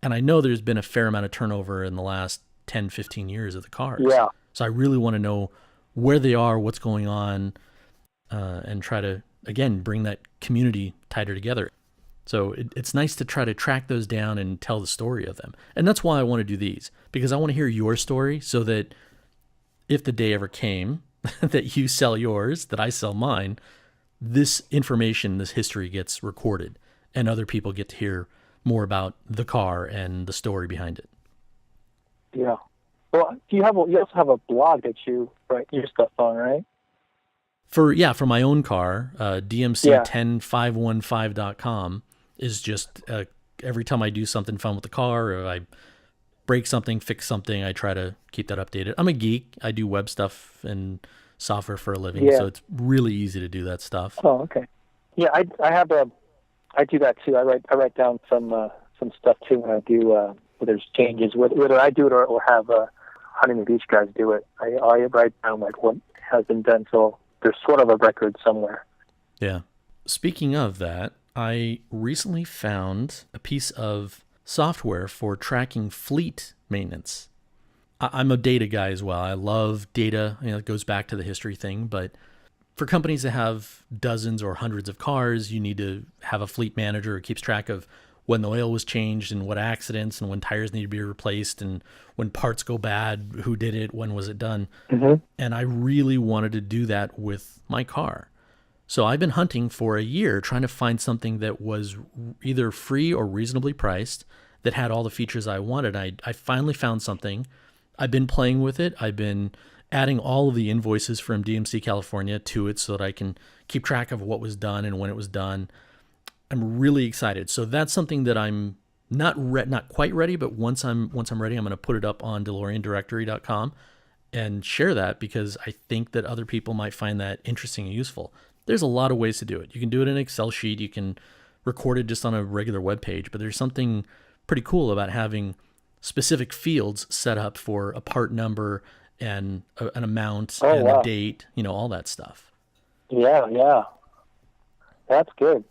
And I know there's been a fair amount of turnover in the last 10, 15 years of the cars. Yeah. So I really want to know where they are, what's going on, and try to, again, bring that community tighter together. So it's nice to try to track those down and tell the story of them. And that's why I want to do these, because I want to hear your story, so that if the day ever came that you sell yours, that I sell mine, this information, this history gets recorded, and other people get to hear more about the car and the story behind it. Yeah. Well, you also have a blog that you write your stuff on, right? For my own car, DMC10515.com is just every time I do something fun with the car, or I break something, fix something, I try to keep that updated. I'm a geek. I do web stuff and software for a living, so it's really easy to do that stuff. Oh, okay. Yeah, I do that too. I write down some stuff too when I do when there's changes. Whether I do it or have Hunting the Beach guys do it, I write down like what has been done, so there's sort of a record somewhere. Yeah. Speaking of that, I recently found a piece of software for tracking fleet maintenance. I'm a data guy as well. I love data. It goes back to the history thing, but for companies that have dozens or hundreds of cars, you need to have a fleet manager who keeps track of when the oil was changed and what accidents, and when tires need to be replaced, and when parts go bad, who did it, when was it done. Mm-hmm. And I really wanted to do that with my car. So I've been hunting for a year trying to find something that was either free or reasonably priced that had all the features I wanted. I finally found something. I've been playing with it. I've been adding all of the invoices from DMC California to it so that I can keep track of what was done and when it was done. I'm really excited. So that's something that I'm not quite ready, but once I'm ready, I'm going to put it up on DeLoreanDirectory.com and share that, because I think that other people might find that interesting and useful. There's a lot of ways to do it. You can do it in an Excel sheet. You can record it just on a regular web page, but there's something pretty cool about having specific fields set up for a part number and an amount a date, all that stuff. Yeah. That's good.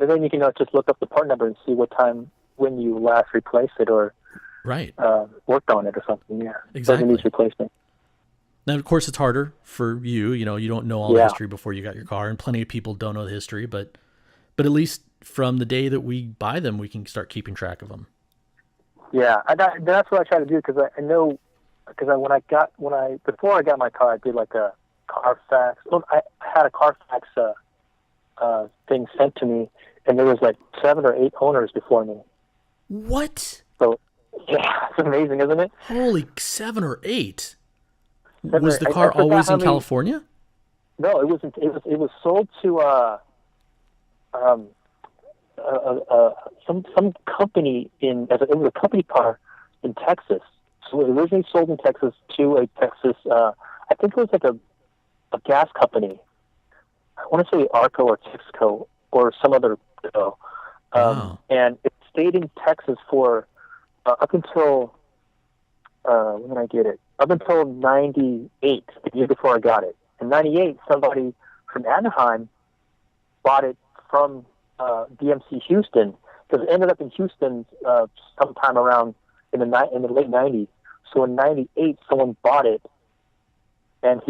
And then you can just look up the part number and see what time, when you last replaced it or worked on it or something. Yeah, exactly. Doesn't need replacement. Now, of course, it's harder for you. You don't know all the history before you got your car, and plenty of people don't know the history. But at least from the day that we buy them, we can start keeping track of them. Yeah, that's what I try to do, because I know, because before I got my car, I did like a Carfax. I had a Carfax thing sent to me, and there was like 7 or 8 owners before me. What? So yeah, it's amazing, isn't it? Holy, 7 or 8. Was the car always in California? No, it wasn't. It was sold to some company it was a company car in Texas. So it was originally sold in Texas to a Texas, I think it was like a gas company. I want to say Arco or Texaco or some other. Wow. And it stayed in Texas for up until when did I get it? Up until '98, the year before I got it. In '98, somebody from Anaheim bought it from DMC Houston, because it ended up in Houston sometime around in the late '90s. So in '98, someone bought it, and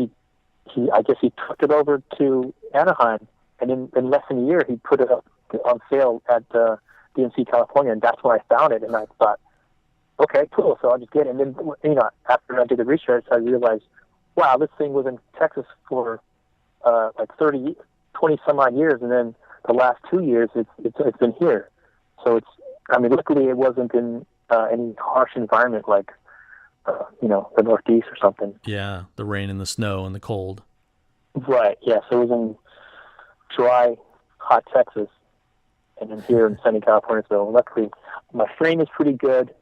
I guess he took it over to Anaheim, and in less than a year, he put it up on sale at DMC California, and that's when I found it, and I thought, okay, cool, so I'll just get it. And then, after I did the research, I realized, wow, this thing was in Texas for like 20 some odd years, and then the last 2 years, it's been here. So luckily it wasn't in any harsh environment like, the Northeast or something. Yeah, the rain and the snow and the cold. Right, yeah, so it was in dry, hot Texas, and then here in sunny California. So luckily, my frame is pretty good.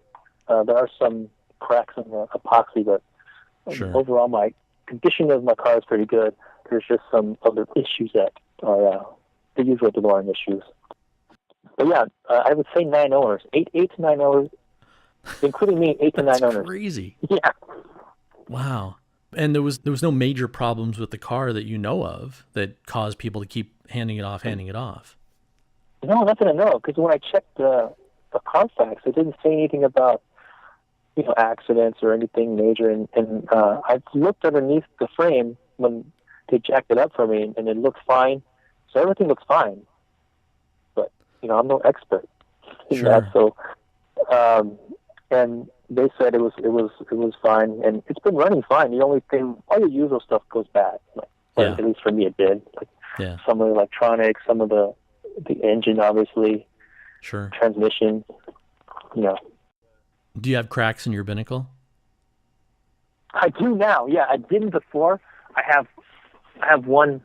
There are some cracks in the epoxy, but Sure. overall, my condition of my car is pretty good. There's just some other issues that are the usual DeLorean issues. But yeah, I would say 9 owners, 8 to 9 owners, including me, 8 to 9 That's owners. crazy. Yeah. Wow. And there was no major problems with the car that you know of that caused people to keep handing it off. No, nothing to know, because when I checked the Carfax, it didn't say anything about accidents or anything major. And I looked underneath the frame when they jacked it up for me, and it looked fine. So everything looks fine. But I'm no expert in Sure. that. So, and they said it was fine, and it's been running fine. The only thing, all your usual stuff goes bad. Yeah. At least for me, it did. Yeah. Some of the electronics, some of the engine, obviously, Sure. transmission. Do you have cracks in your binnacle? I do now. Yeah, I didn't before. I have one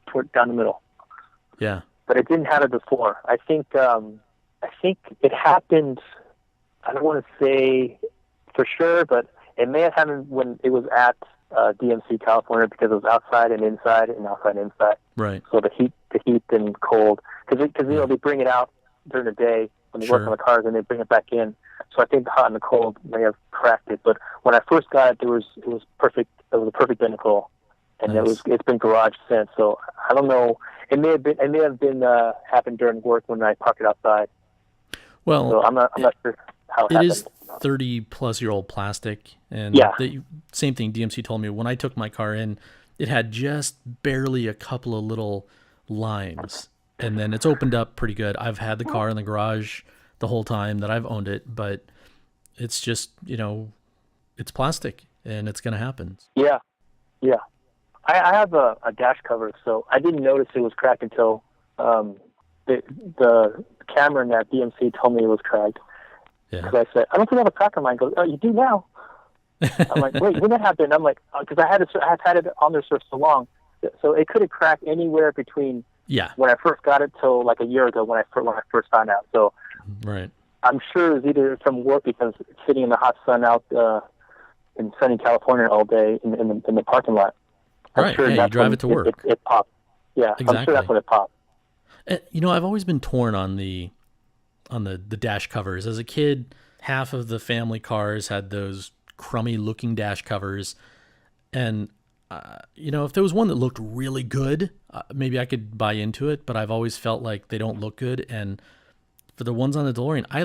toward down the middle, Yeah. but I didn't have it before. I think it happened. I don't want to say for sure, but it may have happened when it was at DMC California, because it was outside and inside and outside and inside. Right. So the heat and cold, because they bring it out during the day when they work on the cars, and they bring it back in. So I think the hot and the cold may have cracked it. But when I first got it, it was perfect. It was a perfect binnacle, and Nice. it's been garage since. So I don't know. It may have been happened during work when I parked it outside. Well, So I'm not sure how it it happened. is 30-plus-year-old plastic, and Yeah. same thing DMC told me when I took my car in, it had just barely a couple of little lines, and then it's opened up pretty good. I've had the car in the garage the whole time that I've owned it, but it's just, it's plastic, and it's going to happen. Yeah. I have a dash cover, so I didn't notice it was cracked until the camera in that DMC told me it was cracked. Yeah. Because I said, I don't think I have a crack on mine. He goes, oh, you do now. I'm like, wait, when that happened? I'm like, because I've had it on there for so long, so it could have cracked anywhere between Yeah. when I first got it till like a year ago when I first found out. So Right. I'm sure it was either from work, because it's sitting in the hot sun out in sunny California all day in the parking lot. I'm Right. sure Yeah, you that's drive when it to work. It popped. Yeah, I'm Exactly. sure that's when it popped. I've always been torn on the dash covers. As a kid, half of the family cars had those crummy looking dash covers, and if there was one that looked really good, maybe I could buy into it. But I've always felt like they don't look good. And for the ones on the DeLorean, I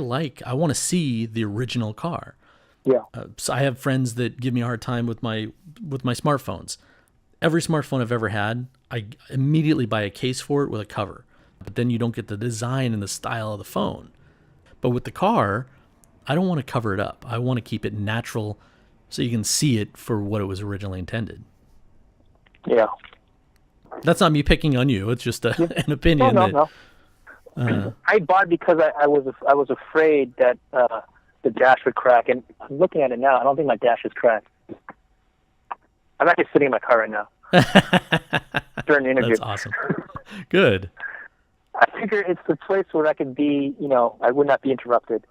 want to see the original car. Yeah. So I have friends that give me a hard time with my smartphones. Every smartphone I've ever had, I immediately buy a case for it with a cover. But then you don't get the design and the style of the phone. But with the car, I don't want to cover it up. I want to keep it natural so you can see it for what it was originally intended. Yeah. That's not me picking on you. It's just an opinion. No. I bought it because I was afraid that the dash would crack, and I'm looking at it now. I don't think my dash is cracked. I'm actually sitting in my car right now during the interview. That's awesome. Good. I figure it's the place where I could be, I would not be interrupted.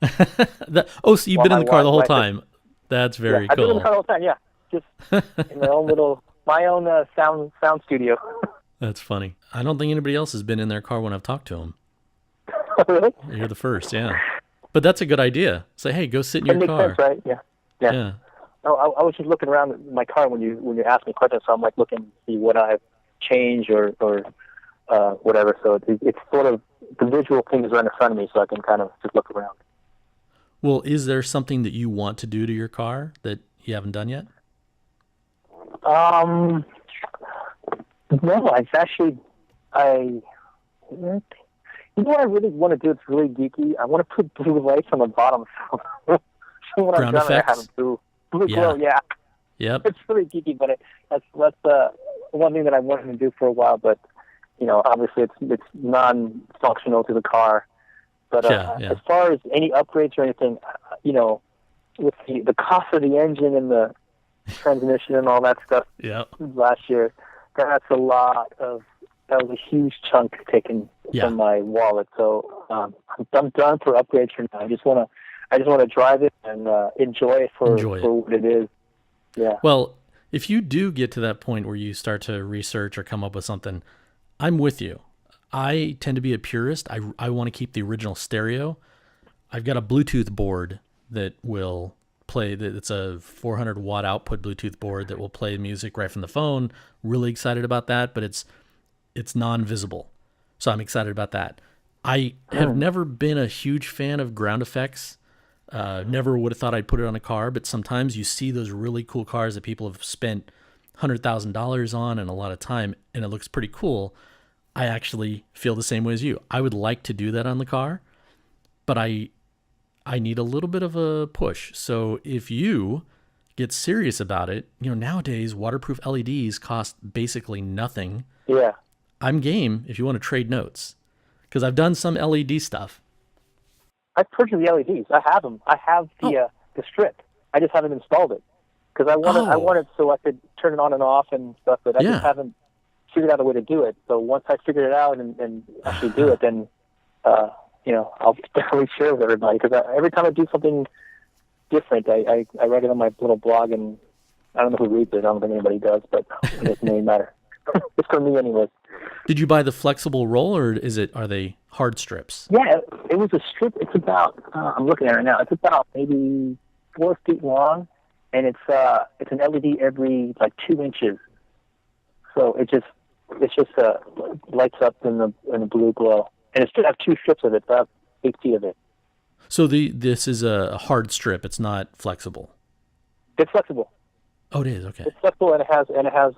So you've been in the car the whole time. That's very cool. I've been in the cool. car the whole time, yeah. Just in my own sound studio. That's funny. I don't think anybody else has been in their car when I've talked to them. Really? You're the first, yeah. But that's a good idea. Say, hey, go sit in your car. That makes sense, right? Yeah. No, I was just looking around my car when you asked me questions, so I'm like looking to see what I've changed or whatever. So it's sort of the visual thing is right in front of me, so I can kind of just look around. Well, is there something that you want to do to your car that you haven't done yet? No, it's actually you know what I really want to do? It's really geeky. I want to put blue lights on the bottom. So when Ground I'm done, effects? I have blue glow. Yeah. Yep. It's really geeky, but that's one thing that I wanted to do for a while. But obviously it's non-functional to the car. But as far as any upgrades or anything, with the cost of the engine and the transmission and all that stuff last year, that was a huge chunk taken from my wallet. So I'm done for upgrades for now. I just want to drive it and enjoy it for what it is. Yeah. Well, if you do get to that point where you start to research or come up with something, I'm with you. I tend to be a purist. I want to keep the original stereo. I've got a Bluetooth board that will play. It's a 400 watt output Bluetooth board that will play music right from the phone. Really excited about that, but it's non-visible. So I'm excited about that. I have never been a huge fan of ground effects. Never would have thought I'd put it on a car, but sometimes you see those really cool cars that people have spent $100,000 on and a lot of time, and it looks pretty cool. I actually feel the same way as you. I would like to do that on the car, but I need a little bit of a push. So if you get serious about it, nowadays waterproof LEDs cost basically nothing. Yeah. I'm game if you want to trade notes, because I've done some LED stuff. I purchased the LEDs. I have them. I have the strip. I just haven't installed it because I wanted so I could turn it on and off and stuff, but I just haven't figured out a way to do it. So once I figure it out and actually do it, then I'll definitely share with everybody, because every time I do something different, I write it on my little blog, and I don't know who reads it. I don't think anybody does, but it doesn't really matter. It's for me anyways. Did you buy the flexible roll, or are they hard strips? Yeah, it was a strip. It's about I'm looking at it right now. It's about maybe 4 feet long, and it's an LED every 2 inches. So it just lights up in the blue glow, and it's have 2 strips of it, about 8 feet of it. So this is a hard strip. It's not flexible. It's flexible. Oh, it is. Okay. It's flexible, and it has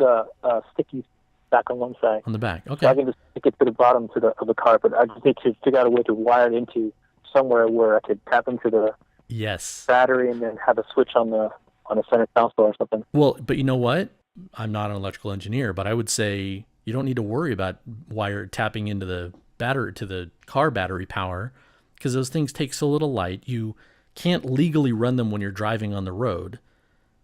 a sticky back on one side. On the back. Okay. So I can just stick it to the bottom of the car, but I just need to figure out a way to wire it into somewhere where I could tap into the battery and then have a switch on the center console or something. Well, but you know what? I'm not an electrical engineer, but I would say you don't need to worry about tapping into the battery to the car battery power, because those things take so little light. You can't legally run them when you're driving on the road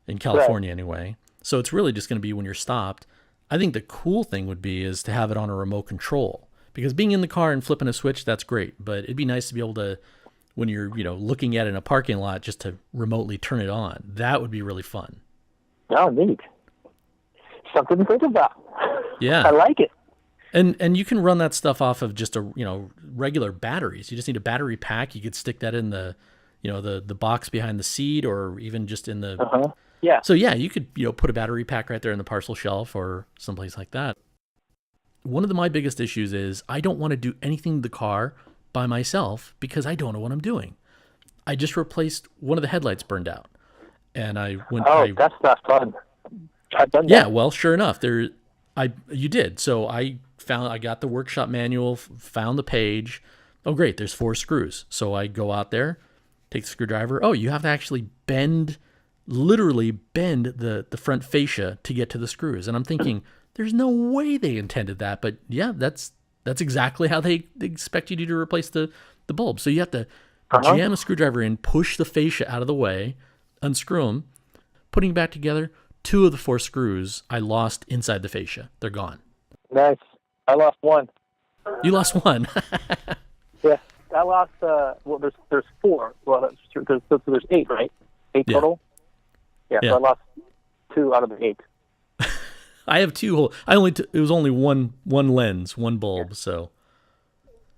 in California anyway. So it's really just going to be when you're stopped. I think the cool thing would be is to have it on a remote control, because being in the car and flipping a switch, that's great. But it'd be nice to be able to, when you're, looking at it in a parking lot, just to remotely turn it on. That would be really fun. Oh, neat. Something to think about. Yeah. I like it. And you can run that stuff off of just regular batteries. You just need a battery pack. You could stick that in the box behind the seat, or even just in the Yeah. So yeah, you could put a battery pack right there in the parcel shelf or someplace like that. One of my biggest issues is I don't want to do anything to the car by myself because I don't know what I'm doing. I just replaced one of the headlights burned out, and I went. That's not fun. I've done that. Yeah, well, sure enough, you did. So I got the workshop manual, found the page. Oh, great, there's 4 screws. So I go out there, take the screwdriver. Oh, you have to actually literally bend the front fascia to get to the screws. And I'm thinking, there's no way they intended that. But yeah, that's exactly how they expect you to replace the bulb. So you have to jam a screwdriver in, push the fascia out of the way, unscrew them, putting it back together. 2 of the 4 screws I lost inside the fascia. They're gone. Nice. I lost 1. You lost one. Yeah, I lost. Well, there's 4. Well, there's 8, right? 8 Yeah. total. Yeah, Yeah. so I lost 2 out of the 8. I have 2 whole. It was only one lens, one bulb. Yeah.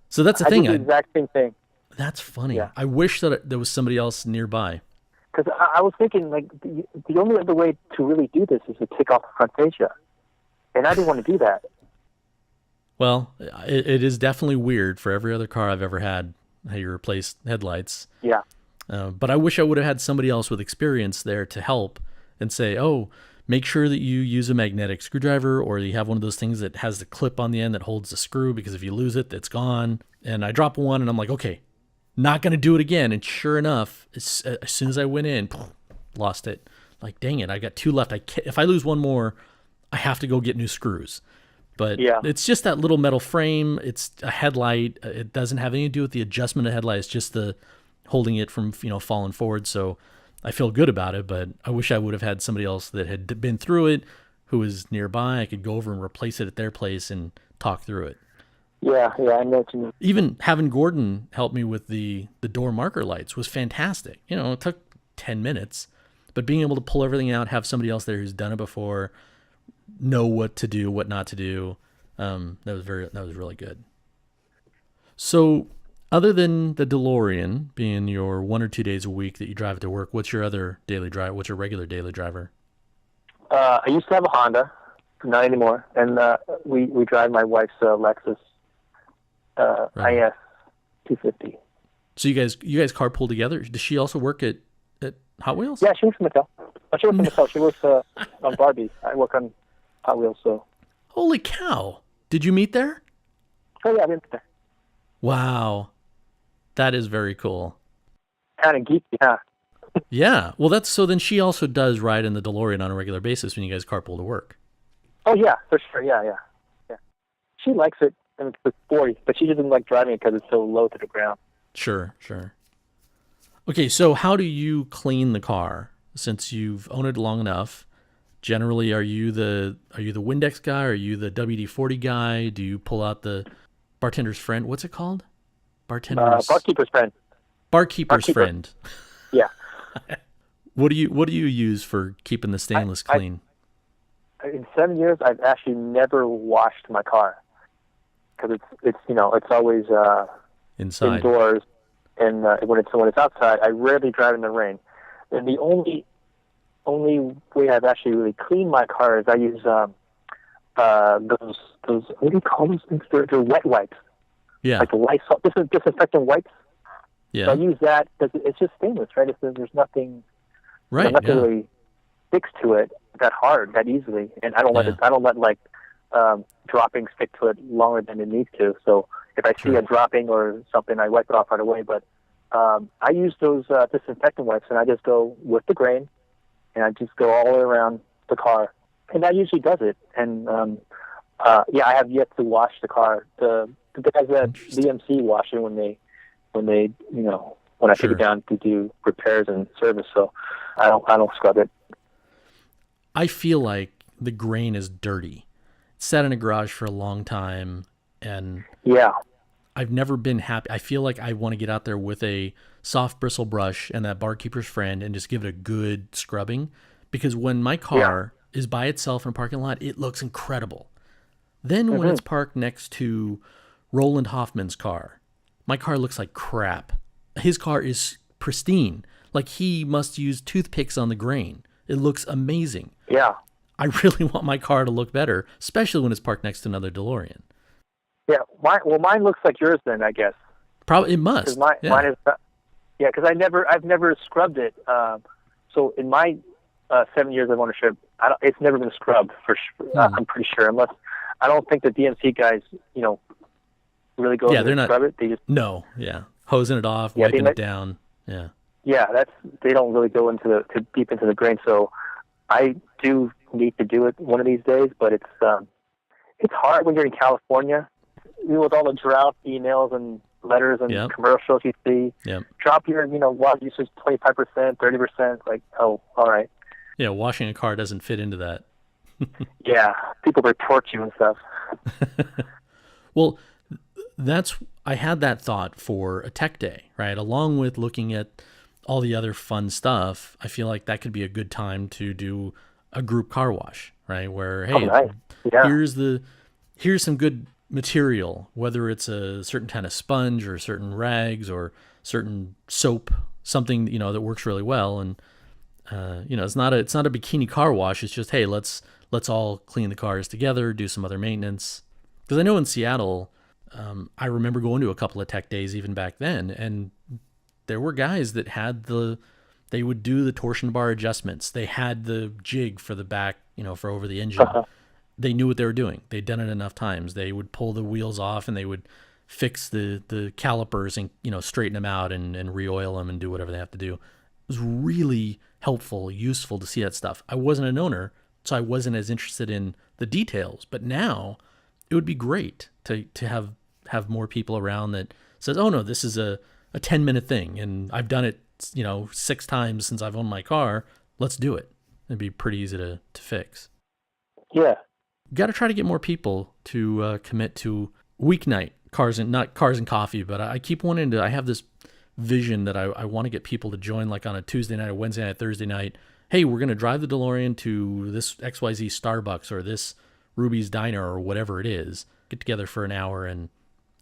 So that's the I thing. did the exact same thing. That's funny. Yeah. I wish that there was somebody else nearby. Because I was thinking, like, the only other way to really do this is to take off the front fascia, and I didn't want to do that. Well, it is definitely weird for every other car I've ever had how you replace headlights. Yeah. But I wish I would have had somebody else with experience there to help and say, oh, make sure that you use a magnetic screwdriver, or you have one of those things that has the clip on the end that holds the screw, because if you lose it, it's gone. And I drop one and I'm like, okay, not going to do it again. And sure enough, as soon as I went in, lost it. Like, dang it, I got 2 left. If I lose one more, I have to go get new screws. But Yeah. it's just that little metal frame. It's a headlight. It doesn't have anything to do with the adjustment of headlight. It's just the holding it from, falling forward. So I feel good about it, but I wish I would have had somebody else that had been through it, who was nearby. I could go over and replace it at their place and talk through it. Yeah, I know what you mean. Even having Gordon help me with the door marker lights was fantastic. It took 10 minutes, but being able to pull everything out, have somebody else there who's done it before, know what to do, what not to do, that was really good. So other than the DeLorean being your 1 or 2 days a week that you drive to work, what's your other daily drive? What's your regular daily driver? I used to have a Honda, not anymore, and we drive my wife's Lexus Right. IS 250. So you guys carpool together? Does she also work at Hot Wheels? Yeah, she works in Mattel. She works in Mattel. She works on Barbie. I work on Hot Wheels, so. Holy cow! Did you meet there? Oh yeah, I've been there. Wow, that is very cool. Kind of geeky, huh? Yeah. Well, so then she also does ride in the DeLorean on a regular basis when you guys carpool to work. Oh yeah, for sure. Yeah. She likes it, and it's sporty, but she doesn't like driving it because it's so low to the ground. Sure. Okay, so how do you clean the car? Since you've owned it long enough, generally, are you the Windex guy? Are you the WD-40 guy? Do you pull out the bartender's friend? What's it called? Barkeeper's friend. Barkeeper's friend. Yeah. What do you use for keeping the stainless clean? In 7 years, I've actually never washed my car because it's always Inside. indoors, and when it's outside, I rarely drive in the rain. And the only way I've actually really cleaned my car is I use those what do you call those things? They're wet wipes. Yeah. Like the Lysol, disinfectant wipes. Yeah. So I use that because it's just stainless, right? There's nothing, Right. nothing Yeah. really sticks to it that hard, that easily, and I don't let like dropping stick to it longer than it needs to. So if I see Sure. a dropping or something, I wipe it off right away. But I use those disinfectant wipes, and I just go with the grain, and I just go all the way around the car, and that usually does it. And I have yet to wash the car. The guys at DMC wash it when I take Sure. it down to do repairs and service. So I don't scrub it. I feel like the grain is dirty. It sat in a garage for a long time, and Yeah. I've never been happy. I feel like I want to get out there with a soft bristle brush and that barkeeper's friend and just give it a good scrubbing, because when my car is by itself in a parking lot, it looks incredible. Then when it's parked next to Roland Hoffman's car, my car looks like crap. His car is pristine. Like he must use toothpicks on the grain. It looks amazing. Yeah. I really want my car to look better, especially when it's parked next to another DeLorean. Yeah. Mine looks like yours then, I guess. Probably it must. Because mine is. Yeah, because I've never scrubbed it. So in my 7 years of ownership, it's never been scrubbed for sure. I'm pretty sure, unless I don't think the DMC guys, really go in and scrub it. They just hosing it off, wiping it down. Yeah. Yeah, they don't really go into deep into the grain. So I do need to do it one of these days, but it's hard when you're in California, with all the drought emails and letters and commercials you see. Yep. Drop your water usage 25%, 30%. Like, oh, all right. Yeah, washing a car doesn't fit into that. Yeah, people report you and stuff. Well, I had that thought for a tech day, right? Along with looking at all the other fun stuff, I feel like that could be a good time to do a group car wash, right? Where, hey, nice. Yeah. here's some good material, whether it's a certain kind of sponge or certain rags or certain soap, something, that works really well. And, it's not a bikini car wash. It's just, hey, let's all clean the cars together, do some other maintenance. Because I know in Seattle, I remember going to a couple of tech days even back then, and there were guys that they would do the torsion bar adjustments. They had the jig for the back, for over the engine. They knew what they were doing. They'd done it enough times. They would pull the wheels off and they would fix the calipers and, straighten them out and re-oil them and do whatever they have to do. It was really helpful, useful to see that stuff. I wasn't an owner, so I wasn't as interested in the details, but now it would be great to have more people around that says, oh no, this is a 10-minute thing and I've done it, 6 times since I've owned my car. Let's do it. It'd be pretty easy to fix. Yeah. Got to try to get more people to commit to weeknight not cars and coffee, but I keep wanting to. I have this vision that I want to get people to join, like on a Tuesday night, or Wednesday night, Thursday night. Hey, we're going to drive the DeLorean to this XYZ Starbucks or this Ruby's Diner or whatever it is. Get together for an hour and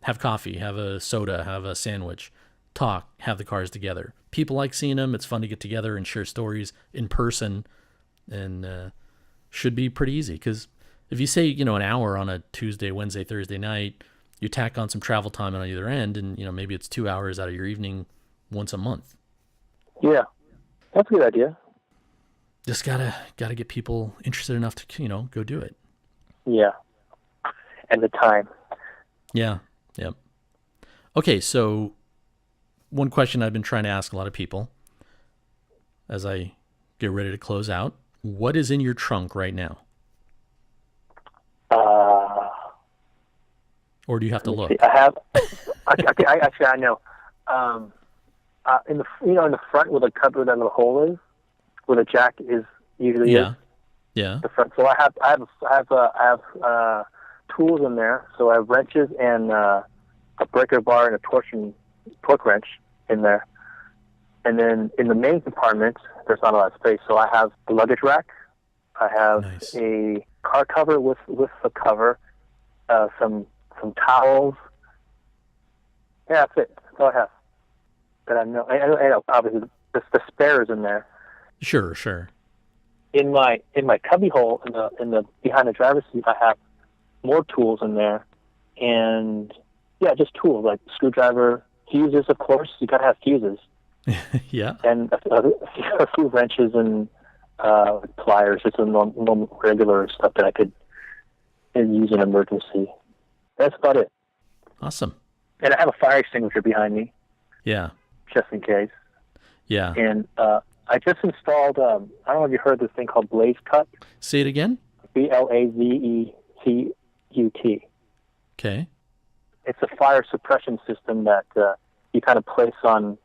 have coffee, have a soda, have a sandwich, talk, have the cars together. People like seeing them. It's fun to get together and share stories in person, and should be pretty easy. Because if you say, an hour on a Tuesday, Wednesday, Thursday night, you tack on some travel time on either end, and, maybe it's 2 hours out of your evening once a month. Yeah, that's a good idea. Just gotta get people interested enough to, go do it. Yeah, and the time. Yeah, yep. Okay, so one question I've been trying to ask a lot of people as I get ready to close out: what is in your trunk right now? Or do you have to look? I have. I know. In the front where the cover, that little hole is, where the jack is usually is. Yeah. The front. So I have tools in there. So I have wrenches and a breaker bar and a torque wrench in there. And then in the main compartment, there's not a lot of space. So I have the luggage rack. I have a car cover with the cover, some towels. Yeah, that's it. That's all I have. But I know obviously the spares in there. Sure. In my cubby hole in the behind the driver's seat, I have more tools in there, and just tools like screwdriver, fuses. Of course, you gotta have fuses. Yeah. And a few wrenches and pliers. It's a normal regular stuff that I could use in emergency. That's about it. Awesome. And I have a fire extinguisher behind me. Yeah. Just in case. Yeah. And I just installed, I don't know if you heard this thing called Blaze Cut. Say it again? BLAZECUT. Okay. It's a fire suppression system that you kind of place on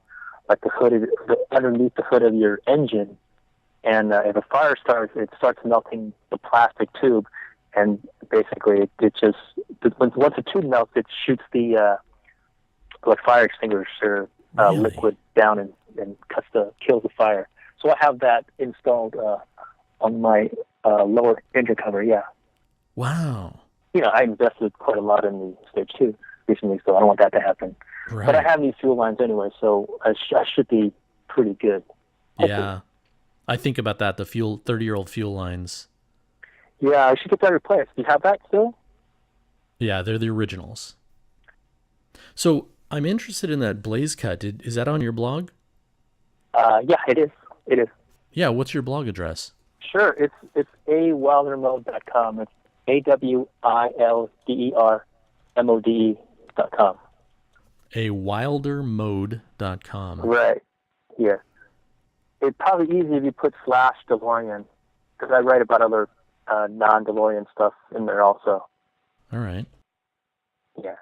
like underneath the hood of your engine. And if a fire starts, it starts melting the plastic tube. And basically, it just, once the tube melts, it shoots the fire extinguisher liquid down and kills the fire. So I have that installed on my lower engine cover. Yeah. Wow. I invested quite a lot in the stage 2 recently, so I don't want that to happen. Right. But I have these fuel lines anyway, so I should be pretty good. Yeah. I think about that, the 30-year-old fuel lines. Yeah, I should get that replaced. Do you have that still? Yeah, they're the originals. So I'm interested in that Blaze Cut. Is that on your blog? Yeah, it is. It is. Yeah, what's your blog address? Sure, it's awildermode.com. It's awildermode.com. awildermode.com. Right. Yeah. It's probably easy if you put /DeLorean, because I write about other non-DeLorean stuff in there also. All right. Yeah.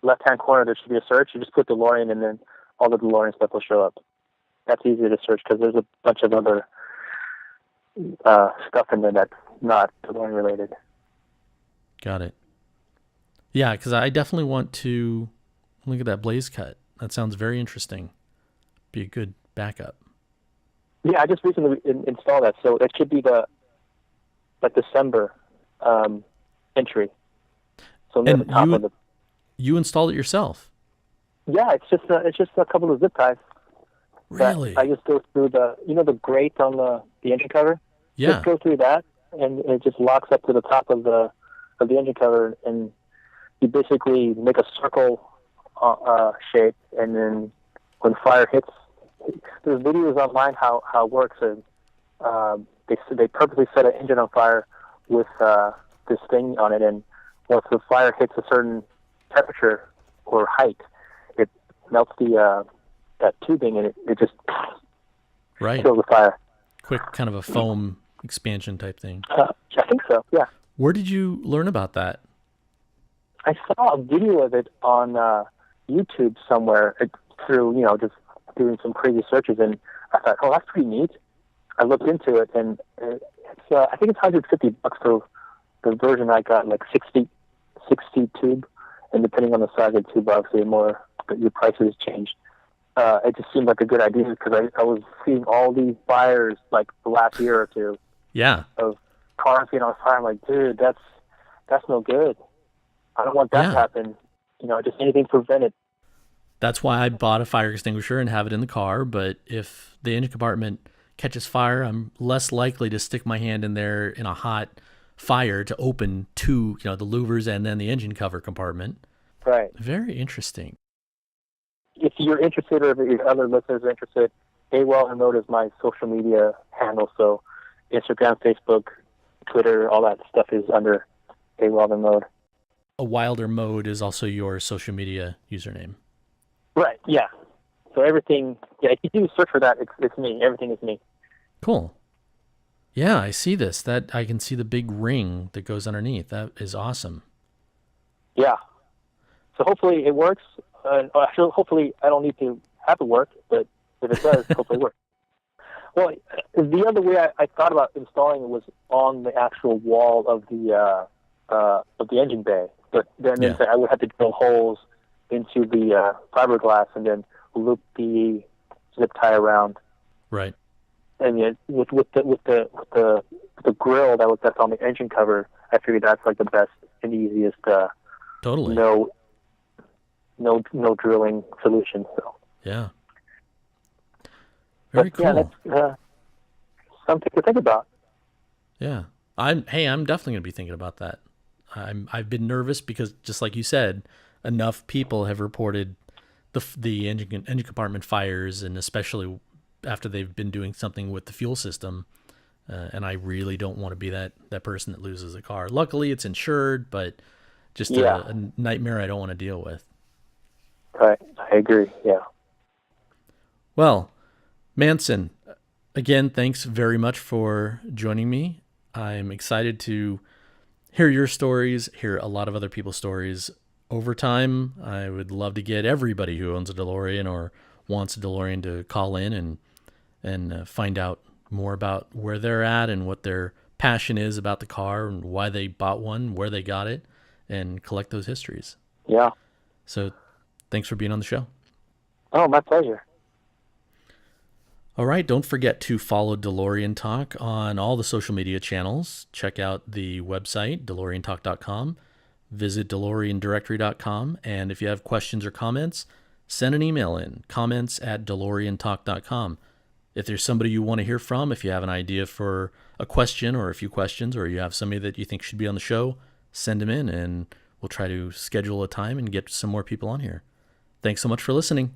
Left-hand corner, there should be a search. You just put DeLorean, and then all the DeLorean stuff will show up. That's easy to search because there's a bunch of other stuff in there that's not DeLorean related. Got it. Yeah, because I definitely want to look at that blaze cut. That sounds very interesting. Be a good backup. Yeah, I just recently installed that, so it should be the December entry. So near the And top of the. you installed it yourself? Yeah, it's just a couple of zip ties. Really? I just go through the grate on the engine cover. Yeah. Just go through that, and it just locks up to the top of the engine cover, and you basically make a circle shape, and then when fire hits, there's videos online how it works. And they purposely set an engine on fire with this thing on it, and once the fire hits a certain temperature or height, it melts that tubing, and it just kills the fire. Quick kind of a foam expansion type thing. I think so, yeah. Where did you learn about that? I saw a video of it on YouTube somewhere through, just doing some crazy searches, and I thought, oh, that's pretty neat. I looked into it, and it's I think it's $150 for the version I got, like 60 tube, and depending on the size of the tube, obviously your prices change. It just seemed like a good idea because I was seeing all these fires like the last year or two. Yeah. Of cars getting on fire. I'm like, dude, that's no good. I don't want that to happen. Just anything to prevent it. That's why I bought a fire extinguisher and have it in the car. But if the engine compartment catches fire, I'm less likely to stick my hand in there in a hot fire to open the louvers and then the engine cover compartment. Right. Very interesting. If you're interested, or if your other listeners are interested, AWOL Remote is my social media handle. So Instagram, Facebook, Twitter, all that stuff is under AWOL Remote. A Wilder Mode is also your social media username. Right, yeah. So everything, if you do search for that, it's me. Everything is me. Cool. Yeah, I see this. That I can see the big ring that goes underneath. That is awesome. Yeah. So hopefully it works. Actually, hopefully I don't need to have it work, but if it does, hopefully it works. Well, the other way I thought about installing it was on the actual wall of the engine bay, but then I would have to drill holes into the fiberglass and then loop the zip tie around. Right. And yet, with the grill that's on the engine cover, I figured that's like the best and easiest. Totally. No drilling solution. So. Yeah. Very cool. Yeah, that's something to think about. Yeah. I'm definitely going to be thinking about that. I've been nervous because, just like you said, enough people have reported the engine compartment fires, and especially after they've been doing something with the fuel system. And I really don't want to be that person that loses a car. Luckily, it's insured, but just a nightmare I don't want to deal with. Right. I agree. Yeah. Well, Manson, again, thanks very much for joining me. I'm excited to hear your stories, hear a lot of other people's stories. Over time, I would love to get everybody who owns a DeLorean or wants a DeLorean to call in and find out more about where they're at and what their passion is about the car and why they bought one, where they got it, and collect those histories. Yeah. So thanks for being on the show. Oh, my pleasure. All right, don't forget to follow DeLorean Talk on all the social media channels. Check out the website, DeLoreanTalk.com. Visit DeLoreanDirectory.com. And if you have questions or comments, send an email in, comments@DeLoreanTalk.com. If there's somebody you want to hear from, if you have an idea for a question or a few questions, or you have somebody that you think should be on the show, send them in and we'll try to schedule a time and get some more people on here. Thanks so much for listening.